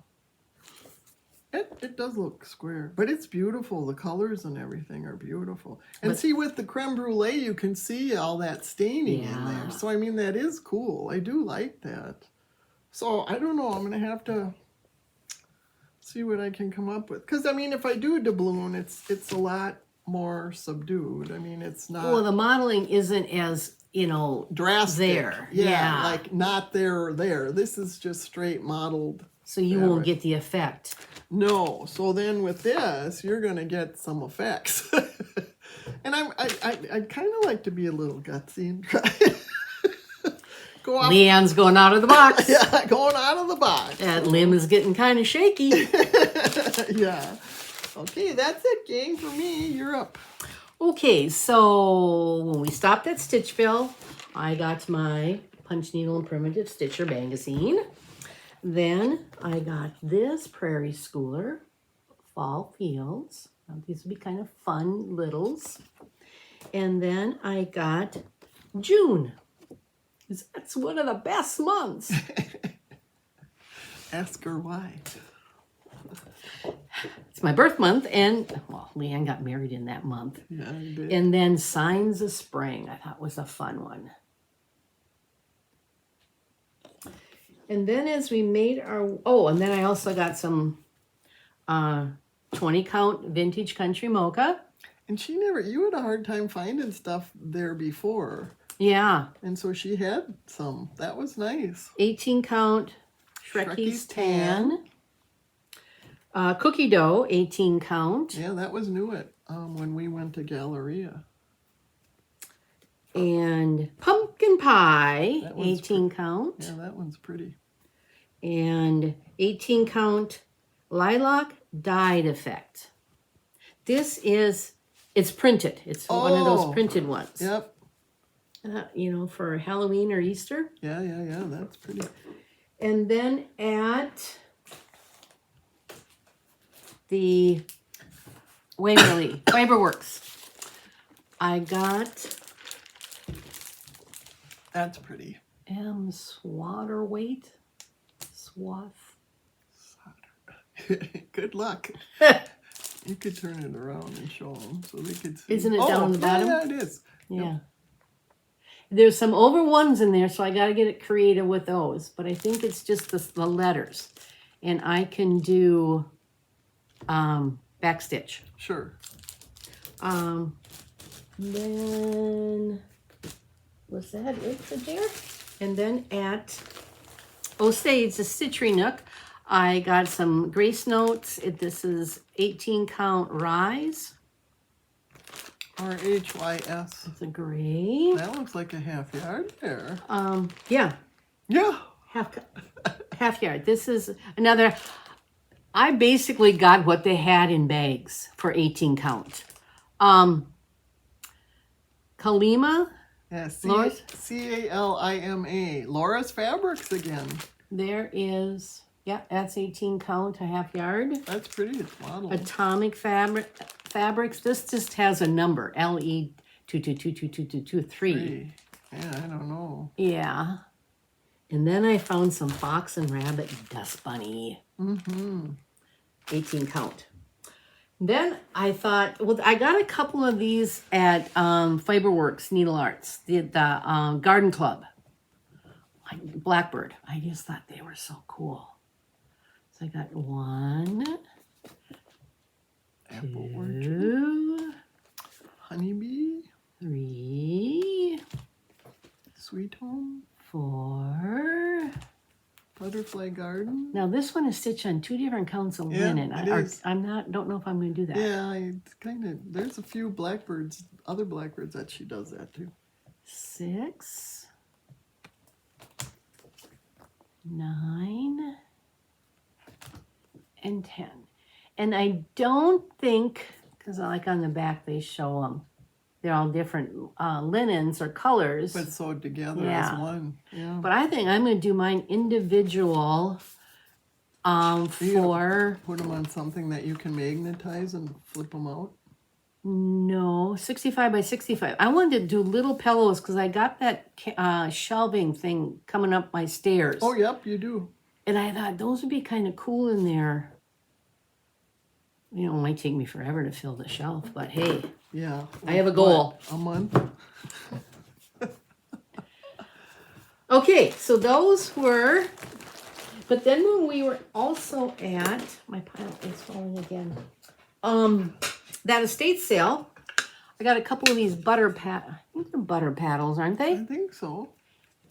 It does look square, but it's beautiful. The colors and everything are beautiful. And But- see, with the creme brulee, you can see all that staining in Yeah. there. So, I mean, that is cool. I do like that. So, I don't know. I'm going to have to see what I can come up with. Because, I mean, if I do doubloon, it's a lot more subdued. I mean, it's not Well, the modeling isn't as, you know, drastic. there. Yeah, Yeah. like not there or there. This is just straight modeled. so you fabric. won't get the effect. No, so then with this, you're gonna get some effects, and I'd kind of like to be a little gutsy and try go off. LeAnn's going out of the box. Yeah, going out of the box. That limb is getting kind of shaky. Yeah. Okay, that's it, gang. For me, you're up. Okay, so when we stopped at Stitchville, I got my Punch Needle and Primitive Stitcher magazine. Then I got this Prairie Schooler, Fall Fields. Now, these would be kind of fun littles. And then I got June. 'Cause that's one of the best months. Ask her why. It's my birth month, and, well, LeAnn got married in that month. Yeah, I did. And then Signs of Spring, I thought was a fun one. And then as we made our, oh, and then I also got some 20 count vintage country mocha. And she never. You had a hard time finding stuff there before, Yeah, and so she had some. That was nice. 18 count Shrekie's Shrekie's Tan. Cookie dough, 18 count. Yeah, that was new at when we went to Galleria. And pumpkin pie, That one's 18 count. Yeah, that one's pretty. And 18 count lilac dyed effect. This is, it's printed. It's one of Oh. those printed ones. Yep. You know, for Halloween or Easter. Yeah, that's pretty. And then at the Waverly Fiberworks, I got That's pretty. M. Swaterweight. Swath. Good luck. You could turn it around and show them so they could see. Isn't it down the bottom? Yeah, it is. Yeah. There's some over ones in there, so I got to get it creative with those. But I think it's just the letters. And I can do backstitch. Sure. Then, was that it for there? And then at Osage, the Stitchery Nook, I got some Grace Notes. This is 18 count Rise. RHYS. It's a gray. That looks like a half yard there. Yeah, Yeah. half yard. This is another. I basically got what they had in bags for 18 count. Kalima, Yeah. Laura's? Calima. Laura's Fabrics again. there is, yeah, that's 18 count, a half yard. That's pretty. It's modeled. Atomic Fabrics. This just has a number, LE22222223. Yeah, I don't know. Yeah. And then I found some Fox and Rabbit Dust Bunny. 18 count. Then I thought, well, I got a couple of these at Fiberworks Needle Arts, the Garden Club. Like Blackbird. I just thought they were so cool. So I got 1, Apple orchard. 2, Honeybee. 3, Sweet home. 4. Butterfly garden. Now this one is stitched on 2 different counts of Yeah, linen. it is. Don't know if I'm going to do that. Yeah, I kind of. There's a few blackbirds, other blackbirds that she does that too. 6, 9, and 10. And I don't think Because like on the back they show them. They're all different linens or colors. But sewed together Yeah. as one. Yeah. But I think I'm going to do mine individual for... Put them on something that you can magnetize and flip them out. No, 65 by 65. I wanted to do little pillows because I got that shelving thing coming up my stairs. Oh, yep, you do. And I thought those would be kind of cool in there. You know, it might take me forever to fill the shelf, but hey. Yeah. I have a goal. What, a month? Okay, so those were... But then when we were also at... My pile is falling again. That estate sale, I got a couple of these I think they're butter paddles, aren't I they? think so.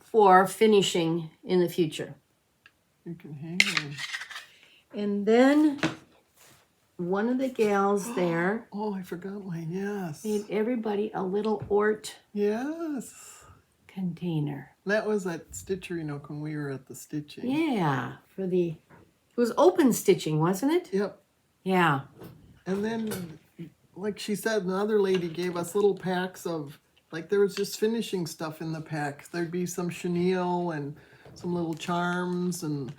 For finishing in the future. You can hang them. And then one of the gals there Oh, I forgot mine. Yes. made everybody a little Ort Yes. container. That was at Stitchery Nook when we were at the stitching. Yeah, it was open stitching, wasn't it? Yep. Yeah. And then, like she said, another lady gave us little packs of, like there was just finishing stuff in the pack. There'd be some chenille and some little charms and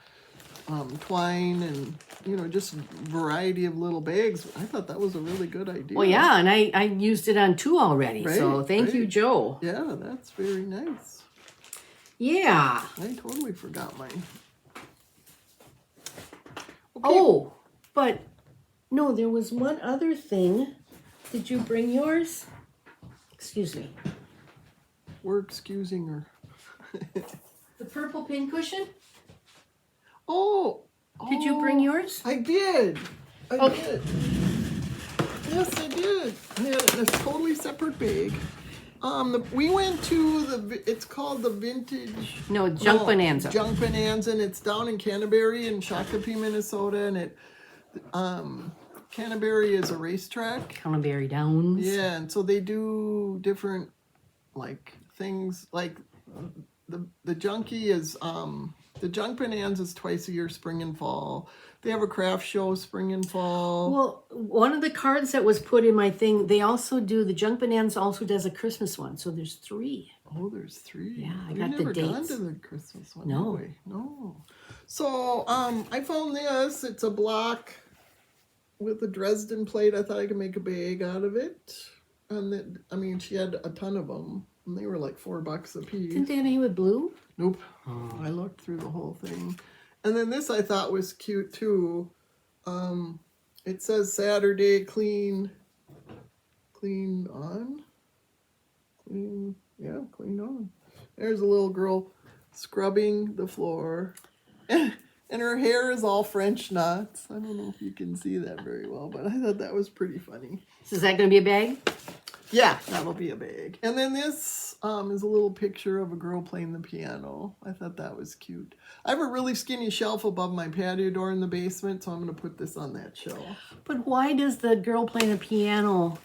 twine and, you know, just variety of little bags. I thought that was a really good idea. Well, yeah, and I used it on 2 already, so Right, thank you, right. Joe. Yeah, that's very nice. Yeah. I totally forgot mine. Okay. Oh, but no, there was one other thing. Did you bring yours? Excuse me. We're excusing her. The purple pincushion? Oh. Did you bring yours? I did. I Okay. did. Yes, I did. I had it in a totally separate bag. We went to it's called the Vintage. No, Junk Bonanza. Junk Bonanza, and it's down in Canterbury in Shakopee, Minnesota, and Canterbury is a racetrack. Canterbury Downs. Yeah, and so they do different like things like the junkie is the Junk Bonanza is twice a year, spring and fall. They have a craft show spring and fall. Well, one of the cards that was put in my thing, they also do, the Junk Bonanza also does a Christmas one. So there's 3. Oh, there's 3. Yeah, I We've got the never gone dates. to the Christmas one. No. have we? No. So I found this. It's a block with a Dresden plate. I thought I could make a bag out of it. And I mean, she had a ton of them. And they were like $4 a piece. Didn't they have any with blue? Nope. I looked through the whole thing. And then this I thought was cute too. It says Saturday clean on. Clean on. There's a little girl scrubbing the floor. And her hair is all French knots. I don't know if you can see that very well, but I thought that was pretty funny. So is that going to be a bag? Yeah, that'll be a bag. And then this is a little picture of a girl playing the piano. I thought that was cute. I have a really skinny shelf above my patio door in the basement, so I'm going to put this on that shelf. But why does the girl playing the piano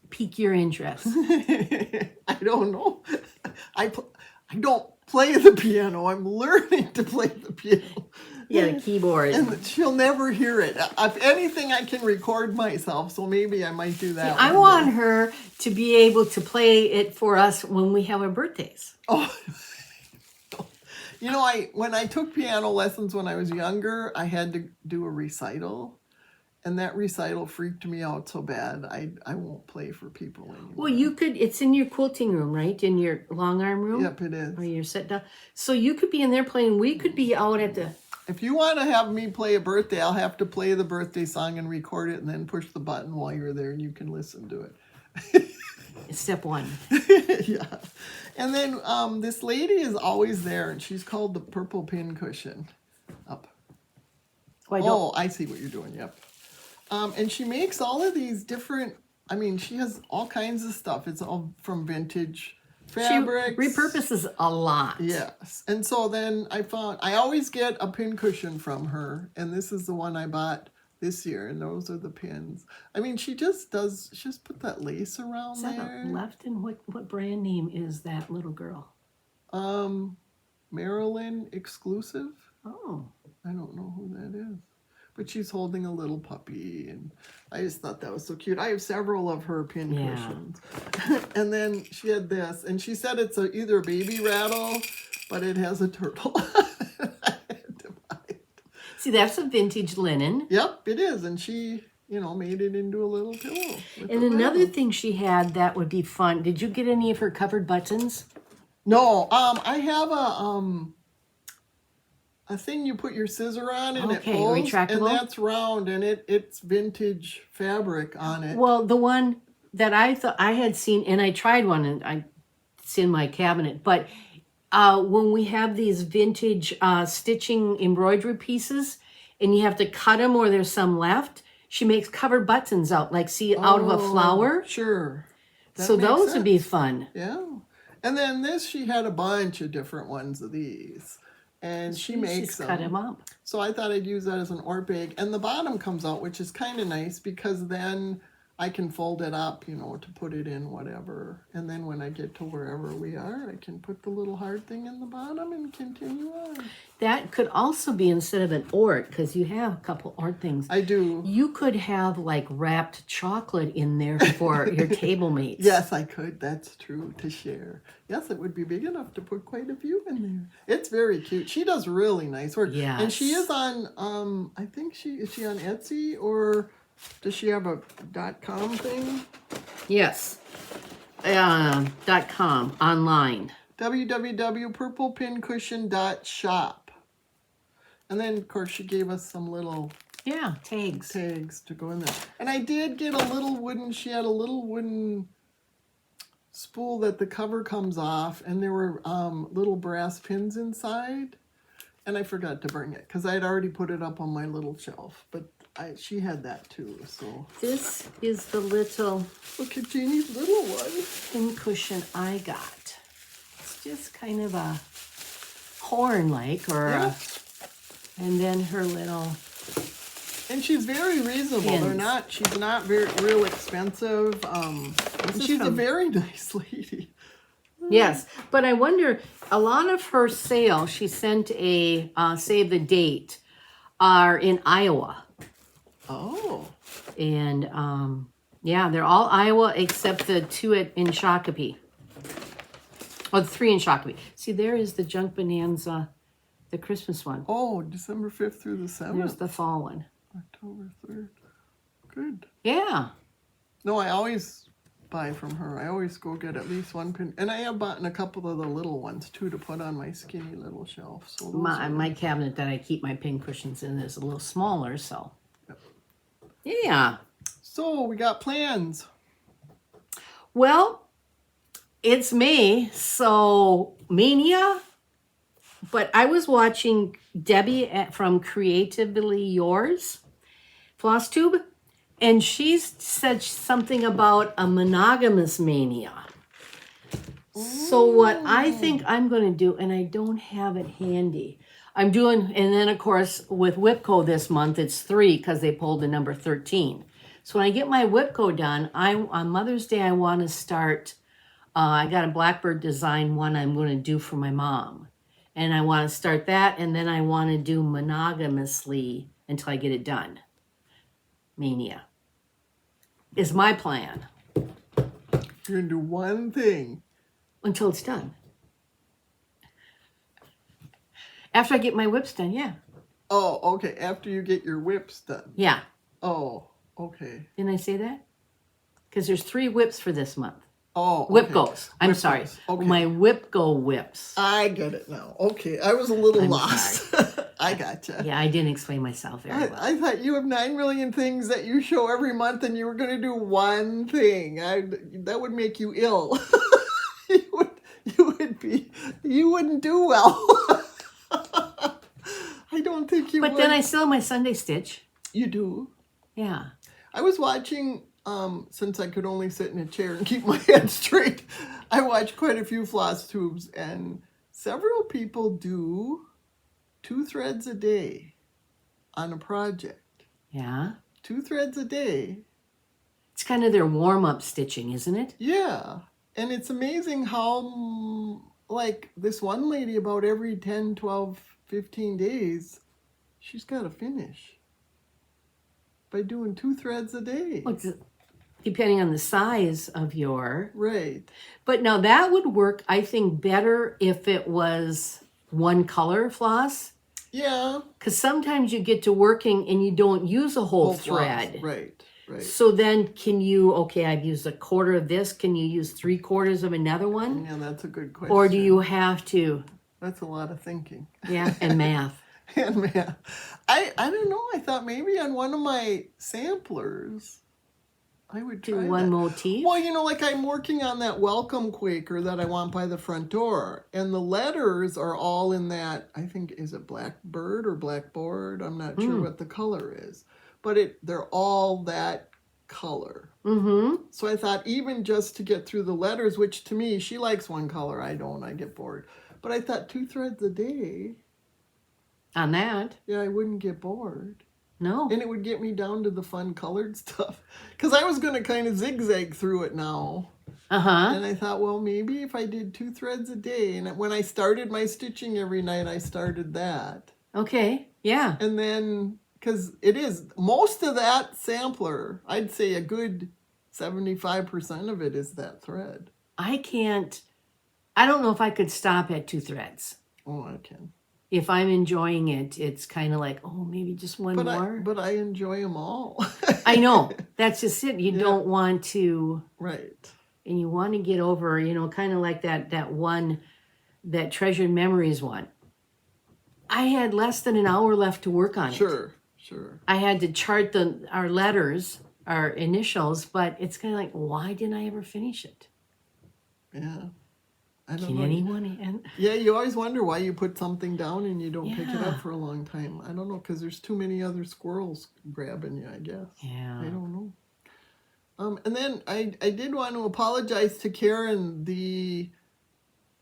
pique your interest? I don't know. I don't play the piano. I'm learning to play the piano. Yeah, the keyboard. And she'll never hear it. If anything, I can record myself, so maybe I might do that. I want her to be able to play it for us when we have our birthdays. Oh, you know, when I took piano lessons when I was younger, I had to do a recital, and that recital freaked me out so bad. I won't play for people anymore. Well, you could. It's in your quilting room, right? In your long arm room. Yep, it is. Or your set down. So you could be in there playing. We could be out at the. If you want to have me play a birthday, I'll have to play the birthday song and record it, and then push the button while you're there, and you can listen to it. Step 1. Yeah. And then this lady is always there, and she's called the Purple Pin Cushion. Up. Oh, I see what you're doing. Yep. And she makes all of these different. I mean, she has all kinds of stuff. It's all from vintage fabrics. She repurposes a lot. Yes. And so then I always get a pin cushion from her, and this is the one I bought this year, and those are the pins. I mean, she just put that lace around Is that there. a Lefton? What brand name is that little girl? Maryland exclusive. Oh. I don't know who that is. but she's holding a little puppy, and I just thought that was so cute. I have several of her pin cushions. And then she had this, and she said it's either a baby rattle, but it has a turtle. I had to buy it. See, that's a vintage linen. Yep, it is, and she, made it into a little pillow. And another thing she had that would be fun. Did you get any of her covered buttons? No, I have a thing you put your scissor on and it pulls, retractable? and that's round, and it's vintage fabric on it. Well, the one that I thought I had seen, and I tried one, and it's in my cabinet, but when we have these vintage stitching embroidery pieces, and you have to cut them or there's some left, she makes covered buttons out, like out of a flower. Sure. So those would be fun. Yeah. And then she had a bunch of different ones of these. And she makes them. Cut them up. So I thought I'd use that as an orb bag. And the bottom comes out, which is kind of nice because then I can fold it up, to put it in whatever. And then when I get to wherever we are, I can put the little hard thing in the bottom and continue on. That could also be instead of an ort, because you have a couple ort things. I do. You could have like wrapped chocolate in there for your table mates. Yes, I could. That's true, to share. Yes, it would be big enough to put quite a few in there. It's very cute. She does really nice work. Yes. And she is on, I think is she on Etsy, or does she have a .com thing? Yes. .com, online. www.purplepincushion.shop. And then, of course, she gave us some little tags to go in there. And I did get she had a little wooden spool that the cover comes off, and there were little brass pins inside. And I forgot to bring it because I had already put it up on my little shelf. But she had that too. So this is the little, look at Jeannie's little one, pin cushion I got. It's just kind of a horn-like, and then her little. And she's very reasonable. Pins. She's not real expensive. And she's a very nice lady. Yes, but I wonder, a lot of her sale, she sent a save the date, are in Iowa. Oh. And they're all Iowa except the two in Shakopee. Oh, the 3 in Shakopee. See, there is the Junk Bonanza, the Christmas one. Oh, December 5th through the 7th. There's the fall one. October 3rd. Good. Yeah. No, I always buy from her. I always go get at least one pin. And I have bought a couple of the little ones, too, to put on my skinny little shelf. So my cabinet that I keep my pin cushions in is a little smaller, so. Yep. Yeah. So, we got plans. Well, it's May, so Mania. But I was watching Debbie from Creatively Yours, Flosstube, and she said something about a monogamous mania. So what I think I'm going to do, and I don't have it handy, I'm doing, and then of course with Whipco this month, it's 3 because they pulled the number 13. So when I get my Whipco done, on Mother's Day, I want to start, I got a Blackbird design one I'm going to do for my mom. And I want to start that, and then I want to do monogamously until I get it done. Mania is my plan. You're going to do one thing. Until it's done. After I get my whips done, yeah. Oh, okay. After you get your whips done. Yeah. Oh, okay. Didn't I say that? Because there's 3 whips for this month. Oh, okay. Whipgos. I'm Whip sorry. goes. Okay. My Whipgo whips. I get it now. Okay. I was a little lost. I gotcha. Yeah, I didn't explain myself very well. I thought you have 9 million things that you show every month and you were going to do one thing. That would make you ill. You wouldn't do well. I don't think you would. But then I still have my Sunday stitch. You do? Yeah. I was watching, since I could only sit in a chair and keep my head straight, I watched quite a few floss tubes, and several people do 2 threads a day on a project. Yeah. 2 threads a day. It's kind of their warm-up stitching, isn't it? Yeah. And it's amazing how, like, this one lady about every 10, 12, 15 days, she's got to finish. by doing 2 threads a day. Well, depending on the size of your. Right. But now that would work, I think, better if it was one color floss. Yeah. Because sometimes you get to working and you don't use a whole thread. Floss. Right. Right. So then can you, okay, I've used a quarter of this. Can you use 3/4 of another one? Yeah, that's a good question. Or do you have to? That's a lot of thinking. Yeah, and math. And man, I don't know. I thought maybe on one of my samplers, I would try Do one that. motif? Well, you know, like I'm working on that welcome Quaker that I want by the front door. And the letters are all in that, I think, is it blackbird or blackboard? I'm not sure what the color is. But they're all that color. Mm-hmm. So I thought even just to get through the letters, which to me, she likes one color. I don't. I get bored. But I thought 2 threads a day. On that? Yeah, I wouldn't get bored. No. And it would get me down to the fun colored stuff. Because I was going to kind of zigzag through it now. Uh-huh. And I thought, well, maybe if I did 2 threads a day. And when I started my stitching every night, I started that. Okay. Yeah. And then, because it is, most of that sampler, I'd say a good 75% of it is that thread. I don't know if I could stop at 2 threads. Oh, I can. If I'm enjoying it, it's kind of like, oh, maybe just one more. But I enjoy them all. I know. That's just it. You don't want to. Right. And you want to get over, kind of like that one, that Treasured Memories one. I had less than an hour left to work on it. Sure. I had to chart our letters, our initials, but it's kind of like, why didn't I ever finish it? Yeah. I don't Can know. anyone? Yeah, you always wonder why you put something down and you don't pick it up for a long time. I don't know, because there's too many other squirrels grabbing you, I guess. Yeah. I don't know. And then I did want to apologize to Karen,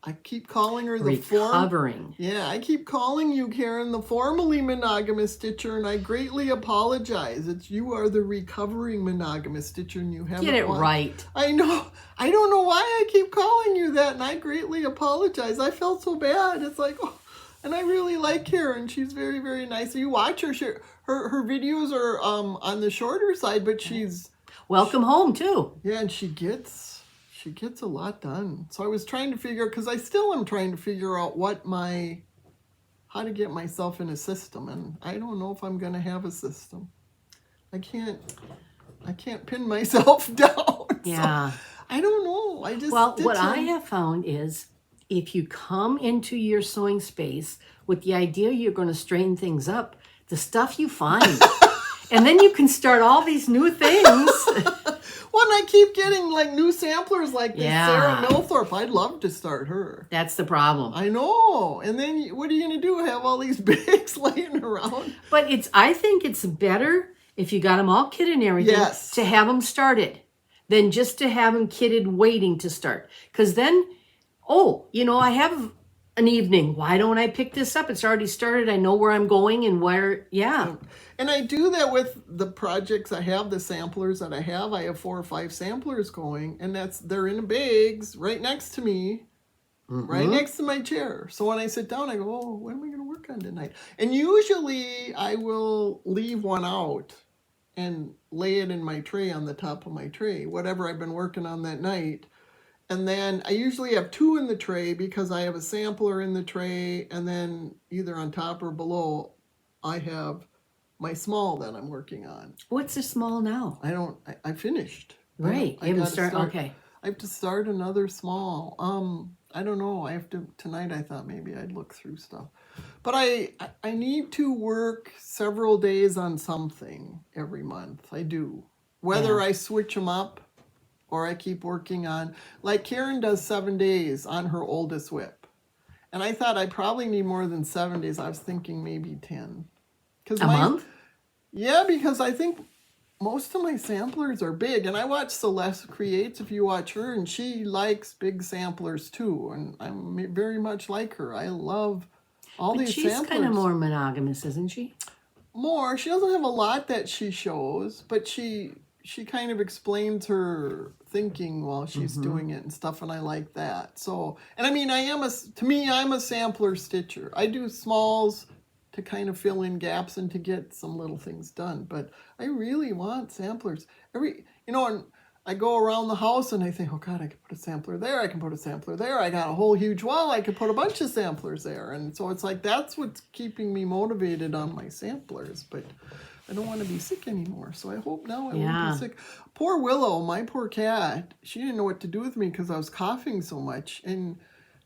I keep calling her the recovering. Yeah, I keep calling you, Karen, the formerly monogamous stitcher, and I greatly apologize. You are the recovering monogamous stitcher, and you haven't Get it right. I know. I don't know why I keep calling you that, and I greatly apologize. I felt so bad. It's like, oh, and I really like Karen. She's very, very nice. You watch her. Her videos are on the shorter side, but she's welcome home too. Yeah, and she gets a lot done. So I was trying to figure, because I still am trying to figure out how to get myself in a system, and I don't know if I'm going to have a system. I can't pin myself down. Yeah. So I don't know. I just what I have found is if you come into your sewing space with the idea you're going to straighten things up, the stuff you find, and then you can start all these new things. Well, and I keep getting like new samplers like this Yeah. Sarah Millthorpe. I'd love to start her. That's the problem. I know. And then what are you going to do? Have all these bags laying around? But I think it's better if you got them all kitted and everything to have them started than just to have them kitted waiting to start. Because then, I have an evening. Why don't I pick this up? It's already started. I know where I'm going and where, And I do that with the projects I have, the samplers that I have. I have 4 or 5 samplers going, and they're in bags right next to me, right next to my chair. So when I sit down, I go, oh, what am I going to work on tonight? And usually I will leave one out and lay it in my tray on the top of my tray, whatever I've been working on that night. And then I usually have 2 in the tray because I have a sampler in the tray, and then either on top or below, I have my small that I'm working on. What's the small now? I finished. Right. I You haven't gotta started. start. Okay. I have to start another small. I don't know. Tonight I thought maybe I'd look through stuff. But I need to work several days on something every month. I do. Whether I switch them up or I keep working on, like Karen does 7 days on her oldest whip. And I thought I probably need more than 7 days. I was thinking maybe 10. A month? Yeah, because I think most of my samplers are big. And I watch Celeste Creates, if you watch her, and she likes big samplers too. And I'm very much like her. I love all these samplers. She's kind of more monogamous, isn't she? More. She doesn't have a lot that she shows, but she kind of explains her thinking while she's doing it and stuff, and I like that. So, and I mean, I'm a sampler stitcher. I do smalls to kind of fill in gaps and to get some little things done. But I really want samplers. And I go around the house and I think, oh God, I could put a sampler there. I can put a sampler there. I got a whole huge wall. I could put a bunch of samplers there. And so it's like, that's what's keeping me motivated on my samplers. But I don't want to be sick anymore. So I hope now I won't be sick. Poor Willow, my poor cat, she didn't know what to do with me because I was coughing so much. And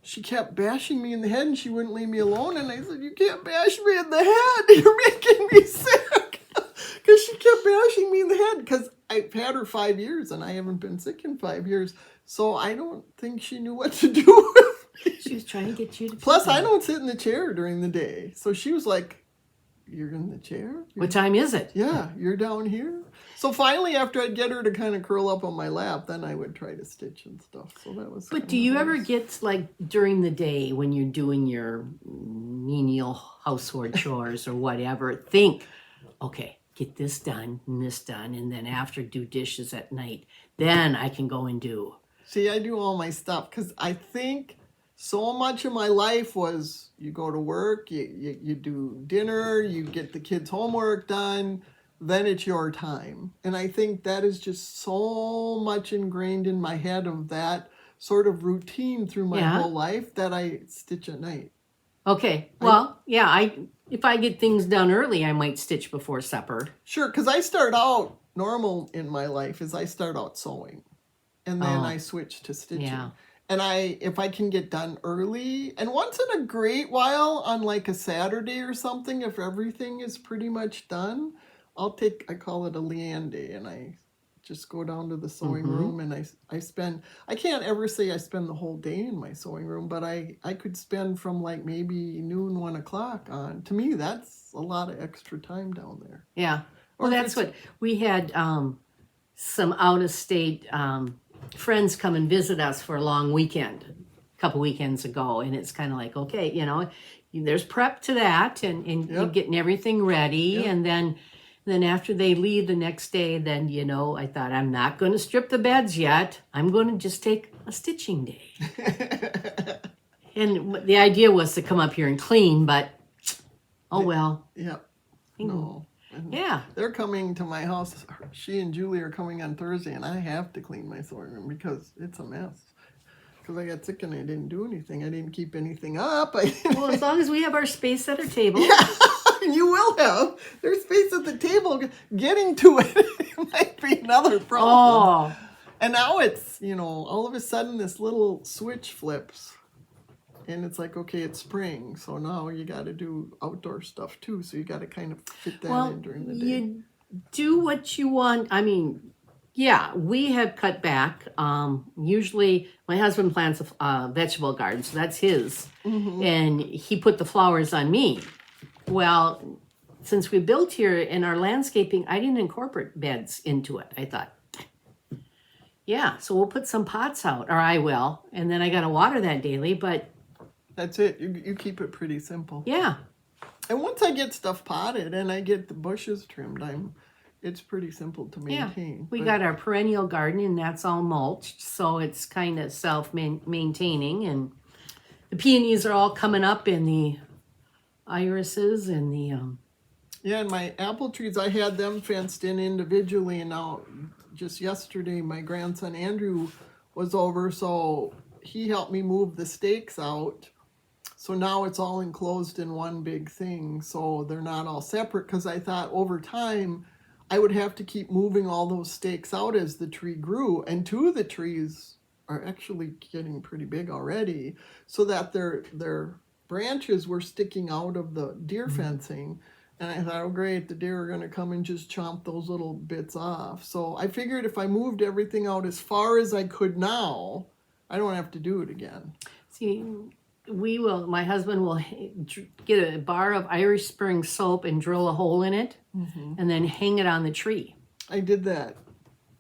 she kept bashing me in the head and she wouldn't leave me alone. And I said, you can't bash me in the head. You're making me sick. Because she kept bashing me in the head because I've had her 5 years and I haven't been sick in 5 years. So I don't think she knew what to do with me. She was trying to get you to. Plus, I don't sit in the chair during the day. So she was like, you're in the chair? What time is it? Yeah, you're down here. So finally, after I'd get her to kind of curl up on my lap, then I would try to stitch and stuff. So that was. But do you ever get, like, during the day when you're doing your menial household chores or whatever, think, okay, get this done and this done, and then after do dishes at night, then I can go and do. See, I do all my stuff because I think so much of my life was you go to work, you do dinner, you get the kids' homework done, then it's your time. And I think that is just so much ingrained in my head of that sort of routine through my whole life that I stitch at night. Okay, well, if I get things done early, I might stitch before supper. Sure, because I start out, normal in my life is I start out sewing. And then I switch to stitching. Yeah. And if I can get done early, and once in a great while on like a Saturday or something, if everything is pretty much done, I call it a LeAnn day, and I just go down to the sewing room and I can't ever say I spend the whole day in my sewing room, but I could spend from like maybe noon, 1 o'clock on. To me, that's a lot of extra time down there. Yeah. Well, that's what we had some out-of-state friends come and visit us for a long weekend a couple weekends ago, and it's kind of like, okay, there's prep to that, and you're getting everything ready, and then after they leave the next day, then I thought, I'm not going to strip the beds yet. I'm going to just take a stitching day. And the idea was to come up here and clean, but well. Yep. No. Yeah. They're coming to my house. She and Julie are coming on Thursday, and I have to clean my sewing room because it's a mess. Because I got sick and I didn't do anything. I didn't keep anything up. Well, as long as we have our space at our table. Yeah, you will have. There's space at the table. Getting to it might be another problem. Oh. And now it's, all of a sudden this little switch flips. And it's like, okay, it's spring, so now you got to do outdoor stuff too. So you got to kind of fit that in during the day. You do what you want. I mean, yeah, we have cut back. Usually, my husband plants a vegetable garden, so that's his, and he put the flowers on me. Well, since we built here in our landscaping, I didn't incorporate beds into it. I thought, yeah, so we'll put some pots out, or I will, and then I got to water that daily, but. That's it. You keep it pretty simple. Yeah. And once I get stuff potted and I get the bushes trimmed, it's pretty simple to maintain. Yeah. We got our perennial garden, and that's all mulched, so it's kind of self-maintaining. And the peonies are all coming up, and the irises and the... Yeah, and my apple trees, I had them fenced in individually, and now just yesterday my grandson Andrew was over, so he helped me move the stakes out. So now it's all enclosed in one big thing, so they're not all separate, because I thought over time I would have to keep moving all those stakes out as the tree grew, and 2 of the trees are actually getting pretty big already, so that their branches were sticking out of the deer fencing, and I thought, oh great, the deer are going to come and just chomp those little bits off. So I figured if I moved everything out as far as I could now, I don't have to do it again. See, my husband will get a bar of Irish Spring soap and drill a hole in it, and then hang it on the tree. I did that.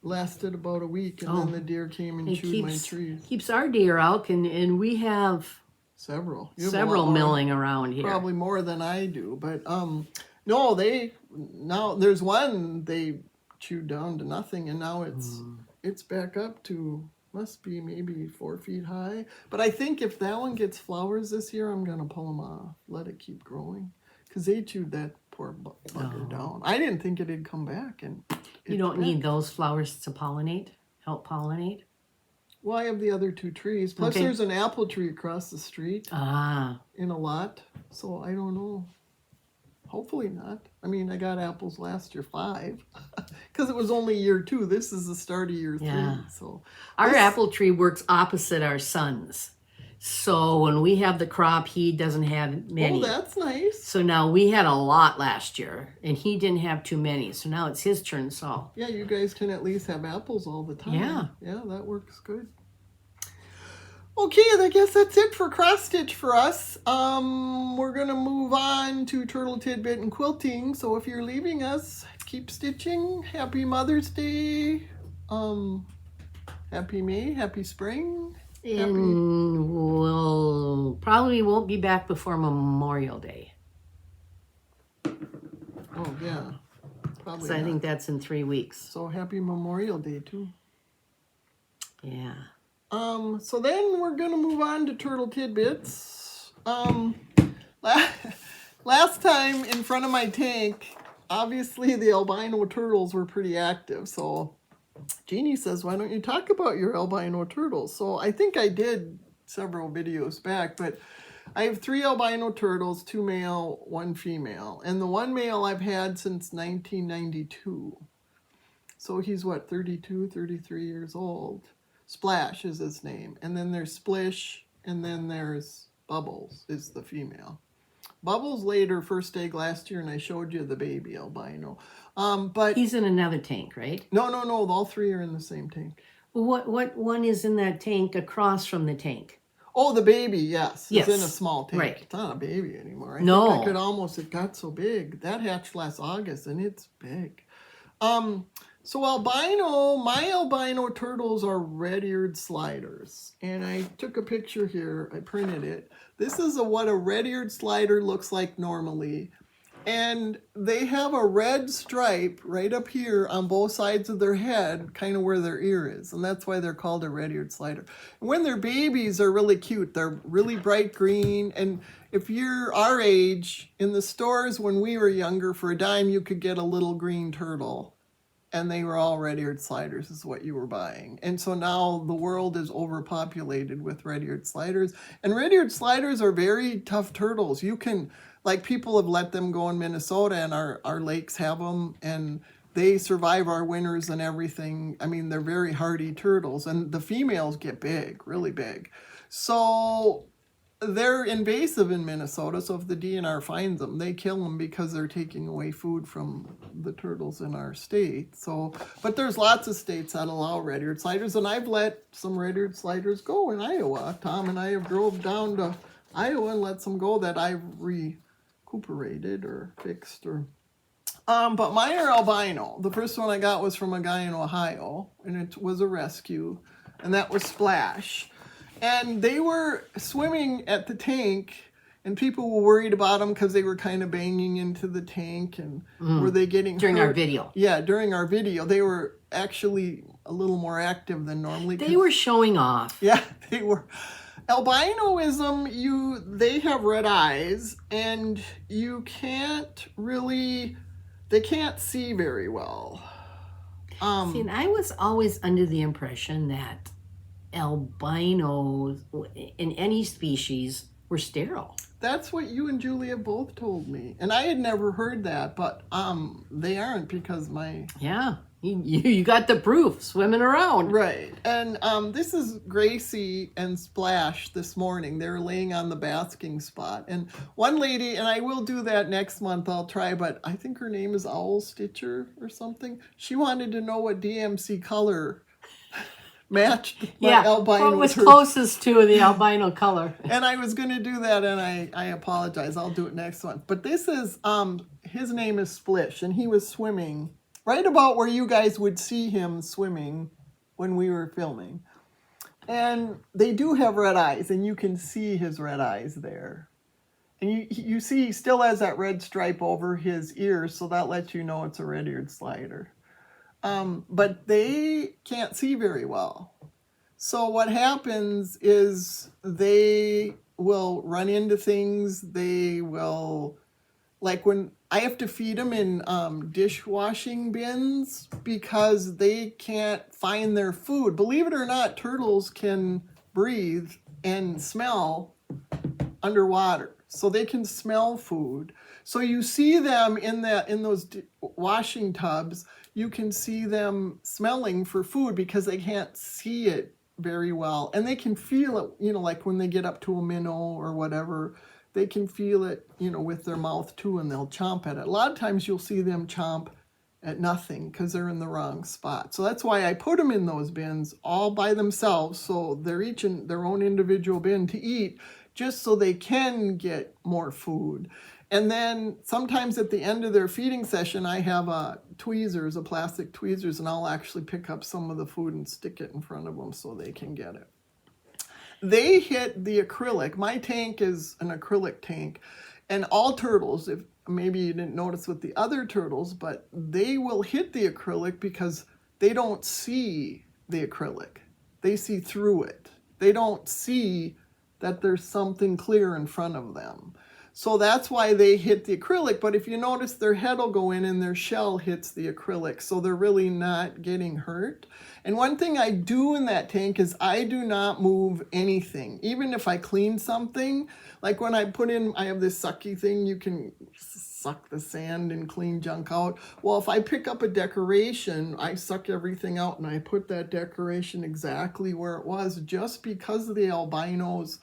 Lasted about a week, and then the deer came and chewed my trees. Keeps our deer out, and we have several milling around here. Probably more than I do, but no, now there's one they chewed down to nothing, and now it's back up to. Must be maybe 4 feet high. But I think if that one gets flowers this year, I'm going to pull them off. Let it keep growing. because they chewed that poor bugger down. I didn't think it'd come back, and You don't need those flowers to pollinate, help pollinate? Well, I have the other 2 trees. Plus, there's an apple tree across the street in a lot. So I don't know. Hopefully not. I mean, I got apples last year, 5, because it was only year 2. This is the start of year 3. So our apple tree works opposite our son's. So when we have the crop, he doesn't have many. Oh, that's nice. So now we had a lot last year, and he didn't have too many. So now it's his turn. So yeah, you guys can at least have apples all the time. Yeah, that works good. Okay, I guess that's it for cross stitch for us. We're gonna move on to Turtle Tidbit and Quilting. So if you're leaving us, keep stitching. Happy Mother's Day. Happy May. Happy Spring. and we'll probably won't be back before Memorial Day. Oh yeah, probably. So I think that's in 3 weeks. So happy Memorial Day too. Yeah. So then we're gonna move on to Turtle Tidbits. Last time in front of my tank, obviously the albino turtles were pretty active. So Jeannie says, why don't you talk about your albino turtles? So I think I did several videos back, but I have 3 albino turtles, 2 male, 1 female. And the 1 male I've had since 1992. So he's what, 32, 33 years old. Splash is his name. And then there's Splish, and then there's Bubbles is the female. Bubbles laid her first egg last year, and I showed you the baby albino. But he's in another tank, right? No. All 3 are in the same tank. What one is in that tank across from the tank? Oh, the baby, yes. Yes. It's in a small tank. Right. It's not a baby anymore. I No. think I could almost, it got so big. That hatched last August, and it's big. So my albino turtles are red-eared sliders. And I took a picture here. I printed it. This is what a red-eared slider looks like normally. And they have a red stripe right up here on both sides of their head, kind of where their ear is. And that's why they're called a red-eared slider. And when they're babies, they're really cute. They're really bright green. And if you're our age, in the stores when we were younger, for a dime, you could get a little green turtle. And they were all red-eared sliders is what you were buying. And so now the world is overpopulated with red-eared sliders. And red-eared sliders are very tough turtles. You can, like, people have let them go in Minnesota, and our lakes have them, and they survive our winters and everything. I mean, they're very hardy turtles, and the females get big, really big. So they're invasive in Minnesota, so if the DNR finds them, they kill them because they're taking away food from the turtles in our state. So, but there's lots of states that allow red-eared sliders, and I've let some red-eared sliders go in Iowa. Tom and I have drove down to Iowa and let some go that I've recuperated or fixed. But mine are albino. The first one I got was from a guy in Ohio, and it was a rescue, and that was Splash. And they were swimming at the tank, and people were worried about them because they were kind of banging into the tank, and were they getting During hurt? our video. Yeah, during our video. They were actually a little more active than normally. They were showing off. Yeah, they were. Albinoism, they have red eyes, and you can't really, they can't see very well. See, and I was always under the impression that albinos in any species were sterile. That's what you and Julia both told me. And I had never heard that, but they aren't because Yeah, you got the proof swimming around. Right. And this is Gracie and Splash this morning. They're laying on the basking spot. And one lady, and I will do that next month, I'll try, but I think her name is Owl Stitcher or something. She wanted to know what DMC color matched my albino. What was closest to the albino color. And I was going to do that, and I apologize. I'll do it next one. But this is, his name is Splish, and he was swimming right about where you guys would see him swimming when we were filming. And they do have red eyes, and you can see his red eyes there. And you see he still has that red stripe over his ears, so that lets you know it's a red-eared slider. But they can't see very well. So what happens is they will run into things. They will like when I have to feed them in dishwashing bins because they can't find their food. Believe it or not, turtles can breathe and smell underwater, so they can smell food. So you see them in those washing tubs. You can see them smelling for food because they can't see it very well, and they can feel it. Like when they get up to a minnow or whatever, they can feel it. With their mouth too, and they'll chomp at it. A lot of times you'll see them chomp at nothing because they're in the wrong spot. So that's why I put them in those bins all by themselves. So they're each in their own individual bin to eat, just so they can get more food. And then sometimes at the end of their feeding session, I have tweezers, plastic tweezers, and I'll actually pick up some of the food and stick it in front of them so they can get it. They hit the acrylic. My tank is an acrylic tank, and all turtles, if maybe you didn't notice with the other turtles, but they will hit the acrylic because they don't see the acrylic. They see through it. They don't see that there's something clear in front of them. So that's why they hit the acrylic. But if you notice, their head will go in and their shell hits the acrylic. So they're really not getting hurt. And one thing I do in that tank is I do not move anything. Even if I clean something, like when I have this sucky thing, you can suck the sand and clean junk out. Well, if I pick up a decoration, I suck everything out and I put that decoration exactly where it was, just because of the albinos,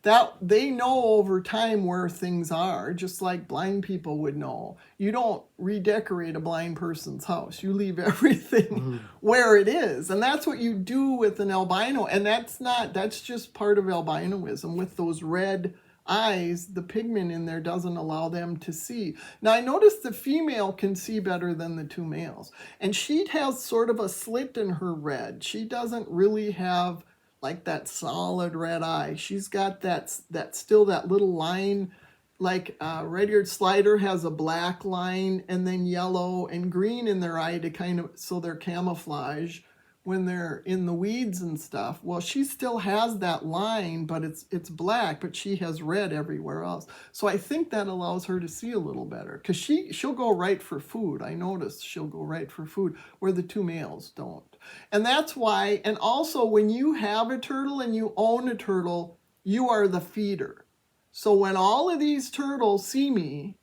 that they know over time where things are, just like blind people would know. You don't redecorate a blind person's house. You leave everything where it is. And that's what you do with an albino. And that's just part of albinoism. With those red eyes, the pigment in there doesn't allow them to see. Now, I noticed the female can see better than the two males. And she has sort of a slit in her red. She doesn't really have like that solid red eye. She's got that still that little line, like red-eared slider has a black line and then yellow and green in their eye to kind of, so they're camouflage when they're in the weeds and stuff. Well, she still has that line, but it's black, but she has red everywhere else. So I think that allows her to see a little better, because she'll go right for food. I noticed she'll go right for food where the two males don't. And that's why, and also when you have a turtle and you own a turtle, you are the feeder. So when all of these turtles see me,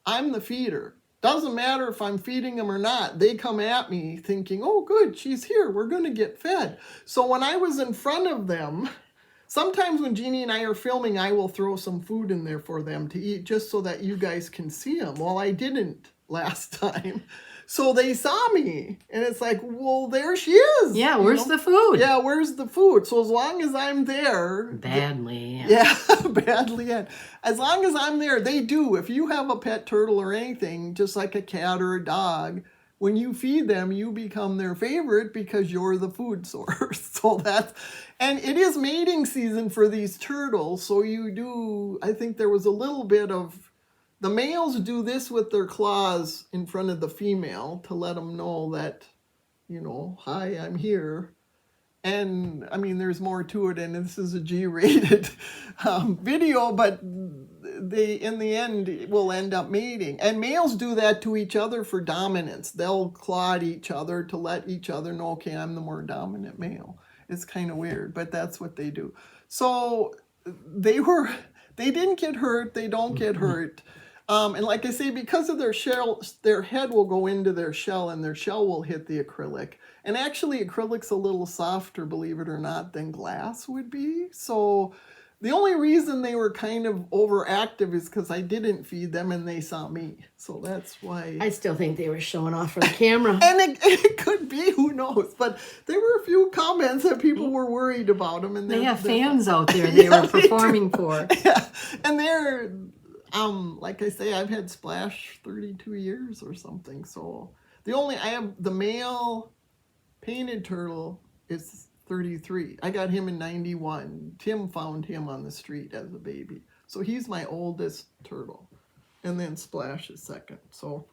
I'm the feeder. Doesn't matter if I'm feeding them or not. They come at me thinking, oh, good, she's here. We're going to get fed. So when I was in front of them, sometimes when Jeannie and I are filming, I will throw some food in there for them to eat just so that you guys can see them. Well, I didn't last time. So they saw me, and it's like, well, there she is. Yeah, where's the food? Yeah, where's the food? So as long as I'm there. Badly. Yeah, badly. Yeah. As long as I'm there, they do. If you have a pet turtle or anything, just like a cat or a dog, when you feed them, you become their favorite because you're the food source. So and it is mating season for these turtles. So I think there was a little bit of, the males do this with their claws in front of the female to let them know that, hi, I'm here. And I mean, there's more to it, and this is a G-rated video, but they, in the end, will end up mating. And males do that to each other for dominance. They'll claw at each other to let each other know, okay, I'm the more dominant male. It's kind of weird, but that's what they do. So they didn't get hurt. They don't get hurt. And like I say, because of their shell, their head will go into their shell and their shell will hit the acrylic. And actually, acrylic's a little softer, believe it or not, than glass would be. So the only reason they were kind of overactive is because I didn't feed them and they saw me. So that's why. I still think they were showing off for the camera. And it could be, who knows. But there were a few comments that people were worried about them. And they have fans out there they were performing for. Yeah, and they're... like I say, I've had Splash 32 years or something. So I have the male painted turtle is 33. I got him in 91. Tim found him on the street as a baby. So he's my oldest turtle. And then Splash is second. So.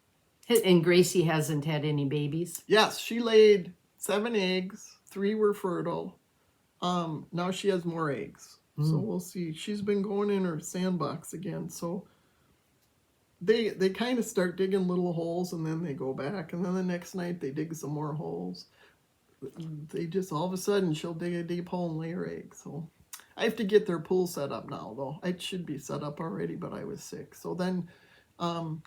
And Gracie hasn't had any babies? Yes, she laid 7 eggs. 3 were fertile. Now she has more eggs. So we'll see. She's been going in her sandbox again. So they kind of start digging little holes and then they go back, and then the next night they dig some more holes. They just all of a sudden she'll dig a deep hole and lay her egg. So I have to get their pool set up now, though. It should be set up already, but I was sick. So then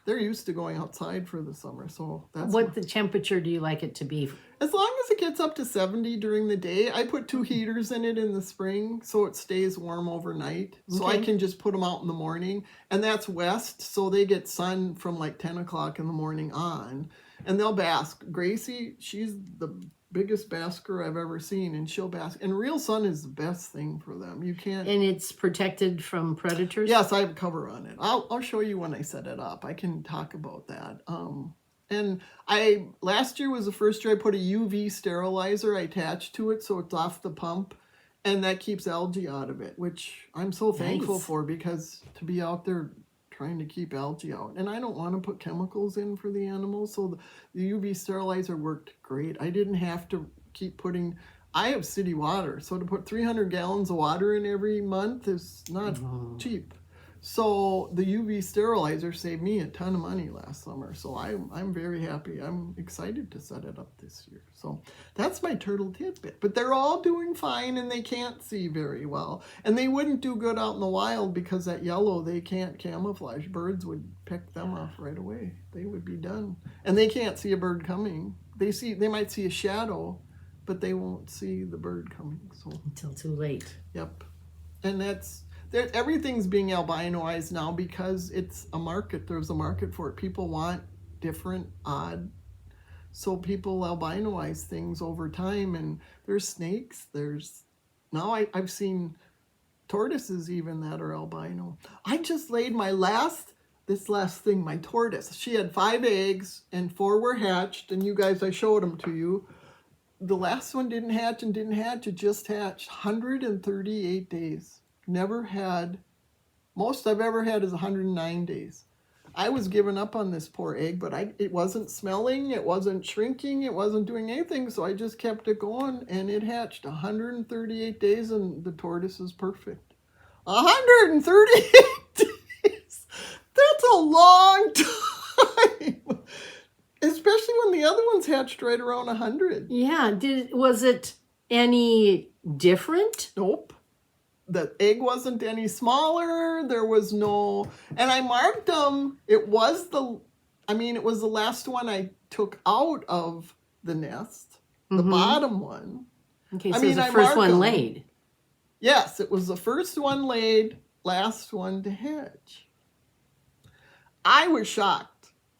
they're used to going outside for the summer. So that's What the temperature do you like it to be? as long as it gets up to 70 during the day. I put 2 heaters in it in the spring so it stays warm overnight. So I Okay. can just put them out in the morning. And that's west, so they get sun from like 10 o'clock in the morning on. And they'll bask. Gracie, she's the biggest basker I've ever seen, and she'll bask. And real sun is the best thing for them. You can't... And it's protected from predators? Yes, I have a cover on it. I'll show you when I set it up. I can talk about that. And last year was the first year I put a UV sterilizer I attached to it so it's off the pump, and that keeps algae out of it, which I'm so thankful Nice. for, because to be out there trying to keep algae out, and I don't want to put chemicals in for the animals, so the UV sterilizer worked great. I didn't have to keep putting... I have city water, so to put 300 gallons of water in every month is not cheap. So the UV sterilizer saved me a ton of money last summer. So I'm very happy. I'm excited to set it up this year. So that's my turtle tidbit. But they're all doing fine, and they can't see very well. And they wouldn't do good out in the wild because that yellow, they can't camouflage. Birds would pick them off right away. They would be done. And they can't see a bird coming. They might see a shadow, but they won't see the bird coming. So Until too late. yep. And everything's being albinoized now because it's a market. There's a market for it. People want different, odd. So people albinoize things over time. And there's snakes. Now I've seen tortoises even that are albino. I just laid my this last thing, my tortoise. She had 5 eggs and 4 were hatched. And you guys, I showed them to you. The last one didn't hatch. It just hatched 138 days. Never had, most I've ever had is 109 days. I was giving up on this poor egg, but it wasn't smelling, it wasn't shrinking, it wasn't doing anything, so I just kept it going, and it hatched 138 days, and the tortoise is perfect. 138 days! That's a long time! Especially when the other ones hatched right around 100. Yeah. Was it any different? Nope. The egg wasn't any smaller. There was no... And I marked them. It was the last one I took out of the nest. The bottom one. Okay, so it was the first one laid. Yes, it was the first one laid, last one to hatch. I was shocked.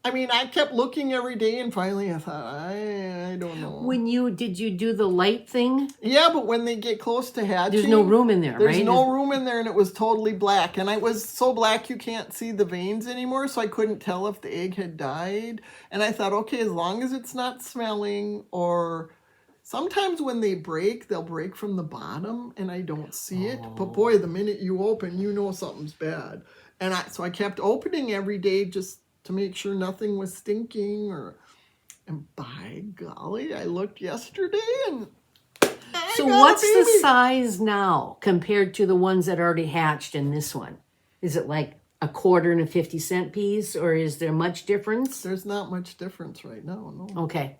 I kept looking every day, and finally I thought, I don't know. Did you do the light thing? Yeah, but when they get close to hatching... There's no room in there, right? There's no room in there, and it was totally black. And it was so black you can't see the veins anymore, so I couldn't tell if the egg had died. And I thought, okay, as long as it's not smelling, or... Sometimes when they break, they'll break from the bottom, and I don't see it. But boy, the minute you open, you know something's bad. And so I kept opening every day just to make sure nothing was stinking, and by golly, I looked yesterday and So what's the size now compared to the ones that already hatched in this one? Is it like a quarter and a 50-cent piece, or is there much difference? There's not much difference right now, no. Okay.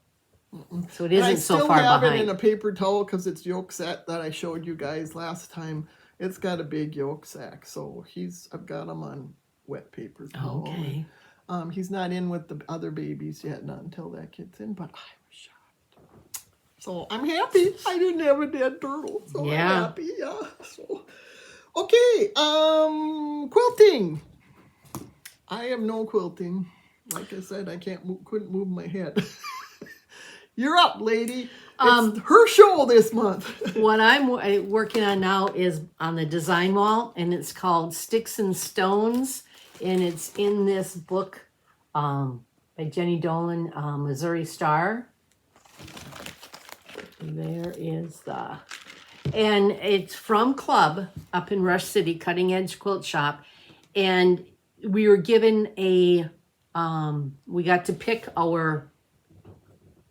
So it isn't so far I still have behind. it in a paper towel because it's yolk sac that I showed you guys last time. It's got a big yolk sac, so I've got him on wet paper towel. Okay. He's not in with the other babies yet, not until that gets in, but I was shocked. So I'm happy I didn't have a dead turtle. So Yeah. I'm happy, yeah. So, okay, quilting. I have no quilting. Like I said, I couldn't move my head. You're up, lady. It's her show this month. What I'm working on now is on the design wall, and it's called Sticks and Stones, and it's in this book by Jenny Dolan, Missouri Star. There is and it's from Club up in Rush City, Cutting Edge Quilt Shop, and we were given we got to pick our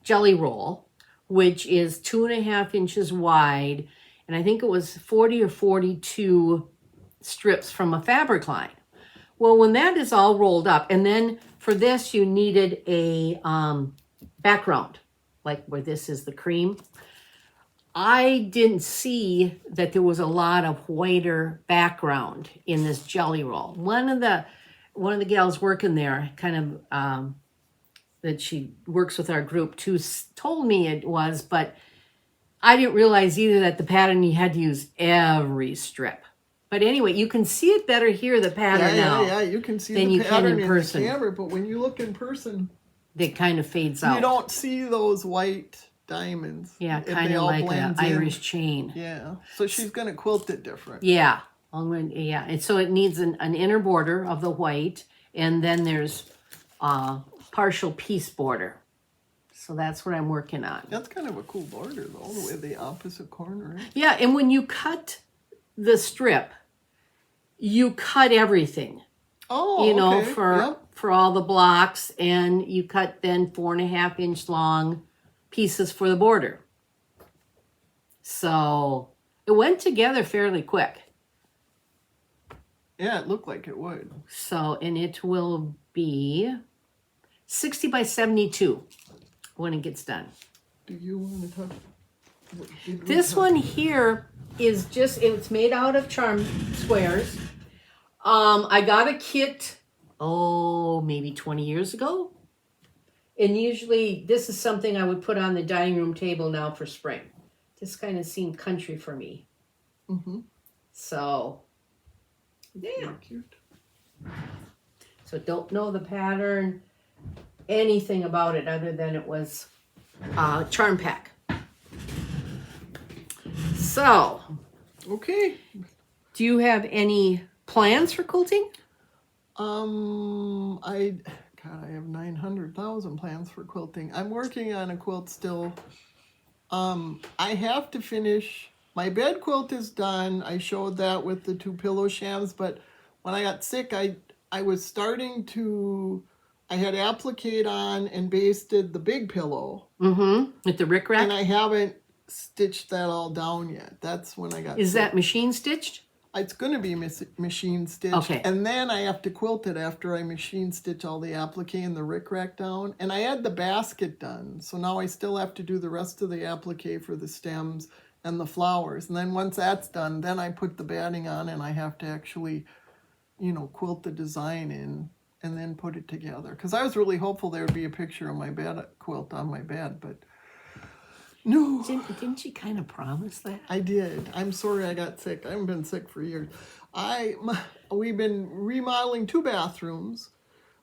jelly roll, which is 2.5 inches wide, and I think it was 40 or 42 strips from a fabric line. Well, when that is all rolled up, and then for this you needed a background, like where this is the cream. I didn't see that there was a lot of whiter background in this jelly roll. One of the gals working there, kind of that she works with our group too, told me it was, but I didn't realize either that the pattern you had to use every strip. But anyway, you can see it better here, the pattern now. Yeah, you can see than the you can pattern in in person. the camera, but when you look in person, It kind of fades out. you don't see those white diamonds. Yeah, They kind of all like an blend in. Irish chain. Yeah, so she's going to quilt it different. Yeah, yeah. And so it needs an inner border of the white, and then there's partial piece border. So that's what I'm working on. That's kind of a cool border, though, the way the opposite corner is. Yeah, and when you cut the strip, you cut everything. Oh, you know, okay. for all the blocks, and you cut then 4.5 inch long pieces for the border. So it went together fairly quick. Yeah, it looked like it would. So, and it will be 60 by 72 when it gets done. Do you want to talk? This one here is just, it's made out of charm squares. I got a kit, maybe 20 years ago. And usually this is something I would put on the dining room table now for spring. This kind of seemed country for me. Mm-hmm. So, yeah. Very cute. So don't know the pattern, anything about it other than it was charm pack. So, Okay. do you have any plans for quilting? I have 900,000 plans for quilting. I'm working on a quilt still. I have to finish, my bed quilt is done. I showed that with the 2 pillow shams, but when I got sick, I was starting to, I had appliqued on and basted the big pillow. Mm-hmm. With the rickrack? And I haven't stitched that all down yet. That's when I got Is sick. that machine stitched? It's going to be machine stitched. Okay. And then I have to quilt it after I machine stitch all the applique and the rickrack down. And I had the basket done. So now I still have to do the rest of the applique for the stems and the flowers. And then once that's done, then I put the batting on and I have to actually, quilt the design in and then put it together. Because I was really hopeful there would be a picture of my bed quilt on my bed, but no. Didn't you kind of promise that? I did. I'm sorry I got sick. I haven't been sick for years. We've been remodeling 2 bathrooms.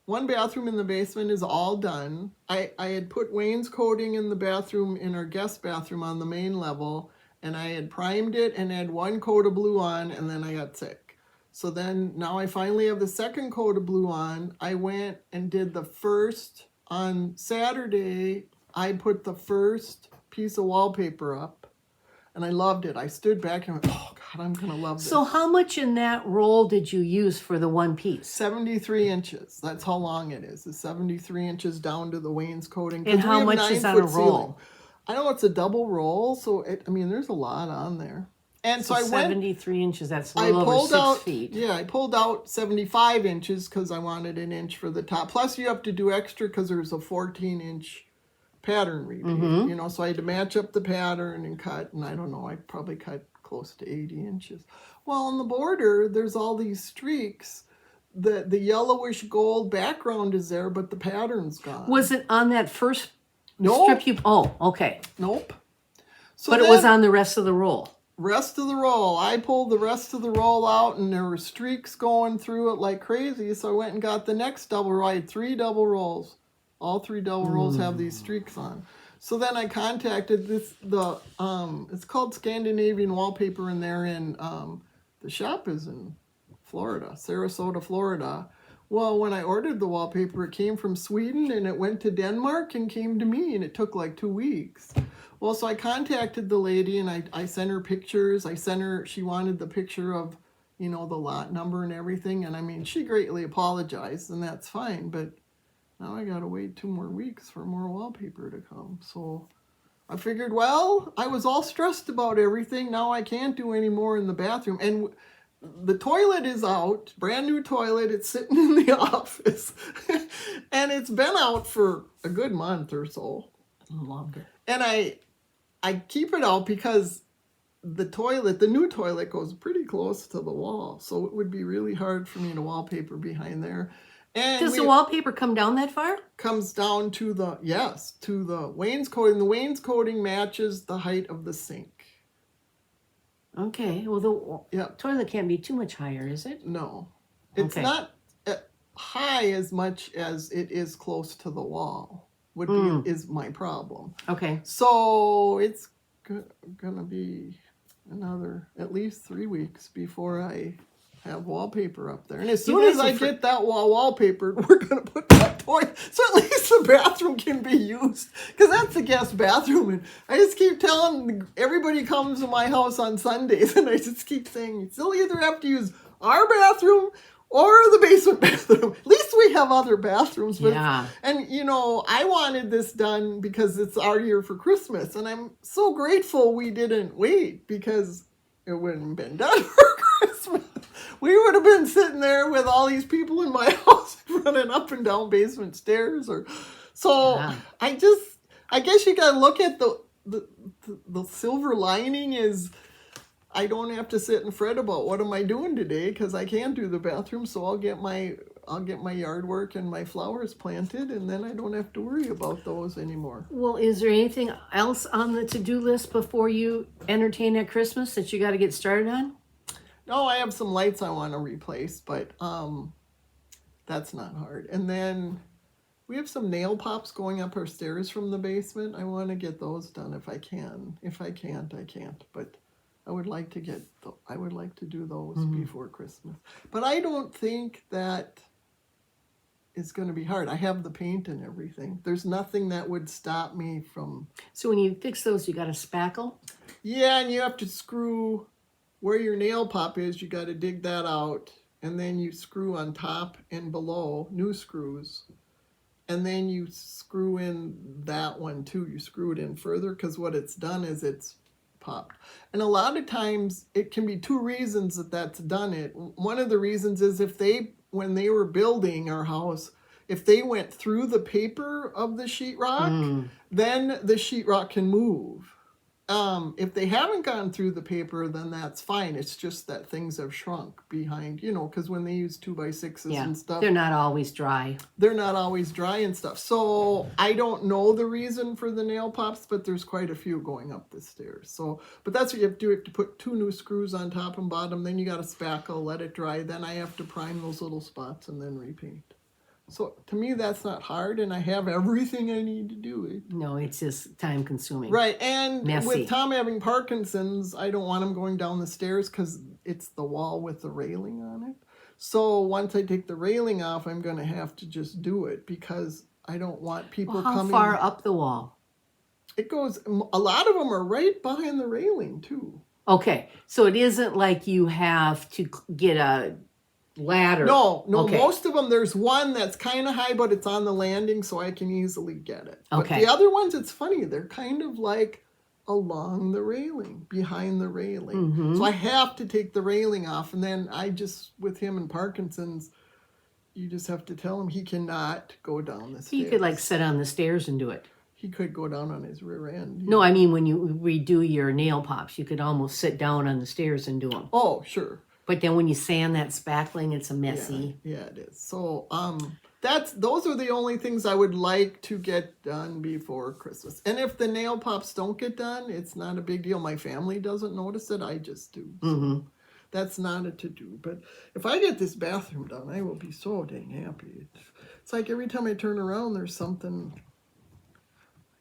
1 bathroom in the basement is all done. I had put wainscoting in the bathroom, in our guest bathroom on the main level, and I had primed it and had 1 coat of blue on, and then I got sick. So then now I finally have the 2nd coat of blue on. I went and did the first on Saturday. I put the first piece of wallpaper up, and I loved it. I stood back and went, oh God, I'm gonna love this. So how much in that roll did you use for the one piece? 73 inches. That's how long it is. It's 73 inches down to the wainscoting. And how much is on a roll? Ceiling. I know it's a double roll, so there's a lot on there. And so I went 73 inches. That's a little over 6 feet. Yeah, I pulled out 75 inches because I wanted an inch for the top. Plus, you have to do extra because there's a 14-inch pattern repeat. Mm-hmm. So I had to match up the pattern and cut. And I don't know, I probably cut close to 80 inches. Well, on the border, there's all these streaks. The yellowish gold background is there, but the pattern's gone. Was it on that first No. strip you? Oh, okay. Nope. So but it was on the rest of the roll. Rest of the roll. I pulled the rest of the roll out, and there were streaks going through it like crazy. So I went and got the next double roll. I had 3 double rolls. All 3 double rolls have these streaks on. So then I contacted it's called Scandinavian Wallpaper, and they're in, the shop is in Florida, Sarasota, Florida. Well, when I ordered the wallpaper, it came from Sweden, and it went to Denmark and came to me, and it took like 2 weeks. Well, so I contacted the lady, and I sent her pictures. She wanted the picture of, the lot number and everything. And she greatly apologized, and that's fine. But now I got to wait 2 more weeks for more wallpaper to come. So I figured, well, I was all stressed about everything. Now I can't do any more in the bathroom. And the toilet is out, brand new toilet. It's sitting in the office, and it's been out for a good month or so. Longer. And I keep it out because the new toilet goes pretty close to the wall, so it would be really hard for me to wallpaper behind there. And Does the wallpaper come down that far? comes down to the wainscoting. The wainscoting matches the height of the sink. Okay. Well, the toilet can't be too much higher, is it? No, it's not high as much as it is close to the wall. Is my problem. Okay. So it's gonna be another at least 3 weeks before I have wallpaper up there. And as soon as I get that wall wallpapered, we're gonna put that toilet so at least the bathroom can be used, because that's the guest bathroom. And I just keep telling everybody comes to my house on Sundays, and I just keep saying you still either have to use our bathroom or the basement bathroom. At least we have other bathrooms. But and I wanted this done because it's our year for Christmas, and I'm so grateful we didn't wait, because it wouldn't have been done for Christmas. We would have been sitting there with all these people in my house running up and down basement stairs. I guess you gotta look at the silver lining is I don't have to sit and fret about what am I doing today, because I can't do the bathroom, so I'll get my yard work and my flowers planted, and then I don't have to worry about those anymore. Well, is there anything else on the to-do list before you entertain at Christmas that you got to get started on? No, I have some lights I want to replace, but that's not hard. And then we have some nail pops going up our stairs from the basement. I want to get those done if I can. If I can't, I can't. But I would like to do those before Christmas. But I don't think that it's going to be hard. I have the paint and everything. There's nothing that would stop me from. So when you fix those, you got a spackle? Yeah, and you have to screw where your nail pop is. You got to dig that out, and then you screw on top and below new screws, and then you screw in that one too. You screw it in further, because what it's done is it's popped. And a lot of times it can be two reasons that's done it. One of the reasons is when they were building our house, if they went through the paper of the sheetrock, then the sheetrock can move. If they haven't gone through the paper, then that's fine. It's just that things have shrunk behind, because when they use 2x6s and stuff, they're not always dry. They're not always dry and stuff. So I don't know the reason for the nail pops, but there's quite a few going up the stairs. So, but that's what you have to do. You have to put 2 new screws on top and bottom. Then you got to spackle, let it dry. Then I have to prime those little spots and then repaint. So to me, that's not hard, and I have everything I need to do it. No, it's just time consuming. Right, and messy. With Tom having Parkinson's, I don't want him going down the stairs because it's the wall with the railing on it. So once I take the railing off, I'm going to have to just do it, because I don't want people coming. How far up the wall? It goes, a lot of them are right behind the railing too. Okay, so it isn't like you have to get a ladder. No, okay. Most of them, there's one that's kind of high, but it's on the landing, so I can easily get it. Okay. But the other ones, it's funny, they're kind of like along the railing, behind the railing. So I have to take the railing off, and then with him and Parkinson's, you just have to tell him he cannot go down the stairs. He could sit on the stairs and do it. He could go down on his rear end. No, I mean when you redo your nail pops, you could almost sit down on the stairs and do them. Oh, sure. But then when you sand that spackling, it's a messy. Yeah, it is. So those are the only things I would like to get done before Christmas. And if the nail pops don't get done, it's not a big deal. My family doesn't notice it. I just do. So that's not a to-do. But if I get this bathroom done, I will be so dang happy. It's like every time I turn around, there's something.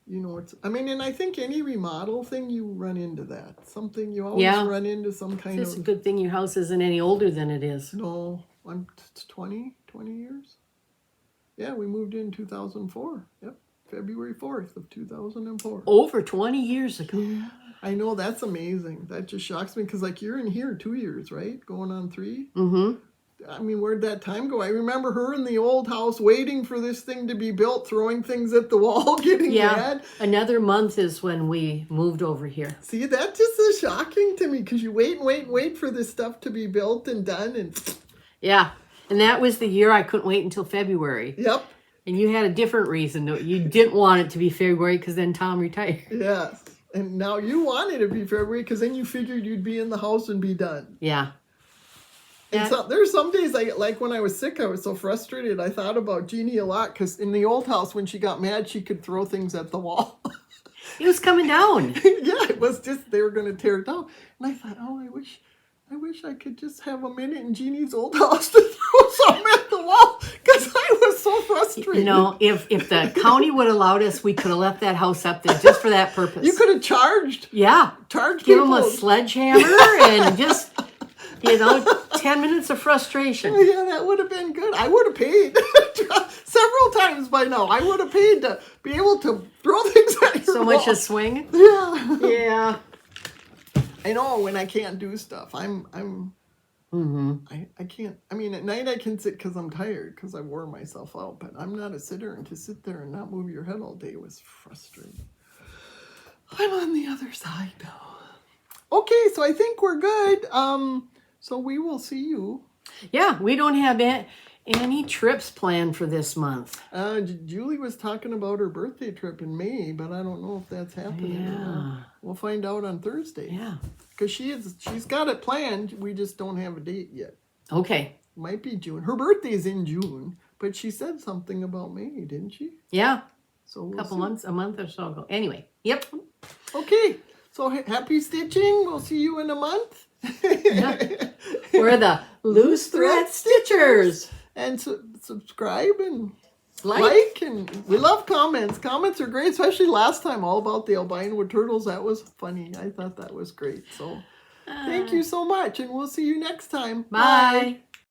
And I think any remodel thing, you run into that. Something you always run into some kind It's of. a good thing your house isn't any older than it is. No, it's 20 years. Yeah, we moved in 2004. Yep, February 4th of 2004. Over 20 years ago. Yeah, I know, that's amazing. That just shocks me, because you're in here 2 years, right? Going on 3? I mean, where'd that time go? I remember her in the old house waiting for this thing to be built, throwing things at the wall, getting mad. Another month is when we moved over here. See, that just is shocking to me because you wait and wait and wait for this stuff to be built and done. And yeah, and that was the year I couldn't wait until February. Yep. And you had a different reason. You didn't want it to be February because then Tom retired. Yes. And now you wanted it to be February because then you figured you'd be in the house and be done. Yeah. And so there's some days like when I was sick, I was so frustrated. I thought about Jeannie a lot because in the old house, when she got mad, she could throw things at the wall. It was coming down. Yeah, it was just they were going to tear it down. And I thought, oh, I wish I could just have a minute in Jeannie's old house to throw something at the wall because I was so frustrated. You know, if the county would allowed us, we could have left that house up there just for that purpose. You could have charged. Yeah. Charged Give people. them a sledgehammer and just, 10 minutes of frustration. Yeah, that would have been good. I would have paid several times by now. I would have paid to be able to throw things at your So much wall. a swing? Yeah. Yeah. I know when I can't do stuff. I can't. I mean, at night I can sit because I'm tired because I wore myself out. But I'm not a sitter, and to sit there and not move your head all day was frustrating. I'm on the other side now. Okay, so I think we're good. So we will see you. Yeah, we don't have any trips planned for this month. Julie was talking about her birthday trip in May, but I don't know if that's happening. Yeah. We'll find out on Thursday. Yeah. Because she's got it planned. We just don't have a date yet. Okay. Might be June. Her birthday's in June, but she said something about May, didn't she? Yeah. So we'll a month or so ago. Anyway, yep. Okay. So happy stitching. We'll see you in a month. Yeah. We're the Loose Thread Stitchers. And subscribe and Like. And we love comments. Comments are great, especially last time all about the albino turtles. That was funny. I thought that was great. So thank you so much, and we'll see you next time. Bye.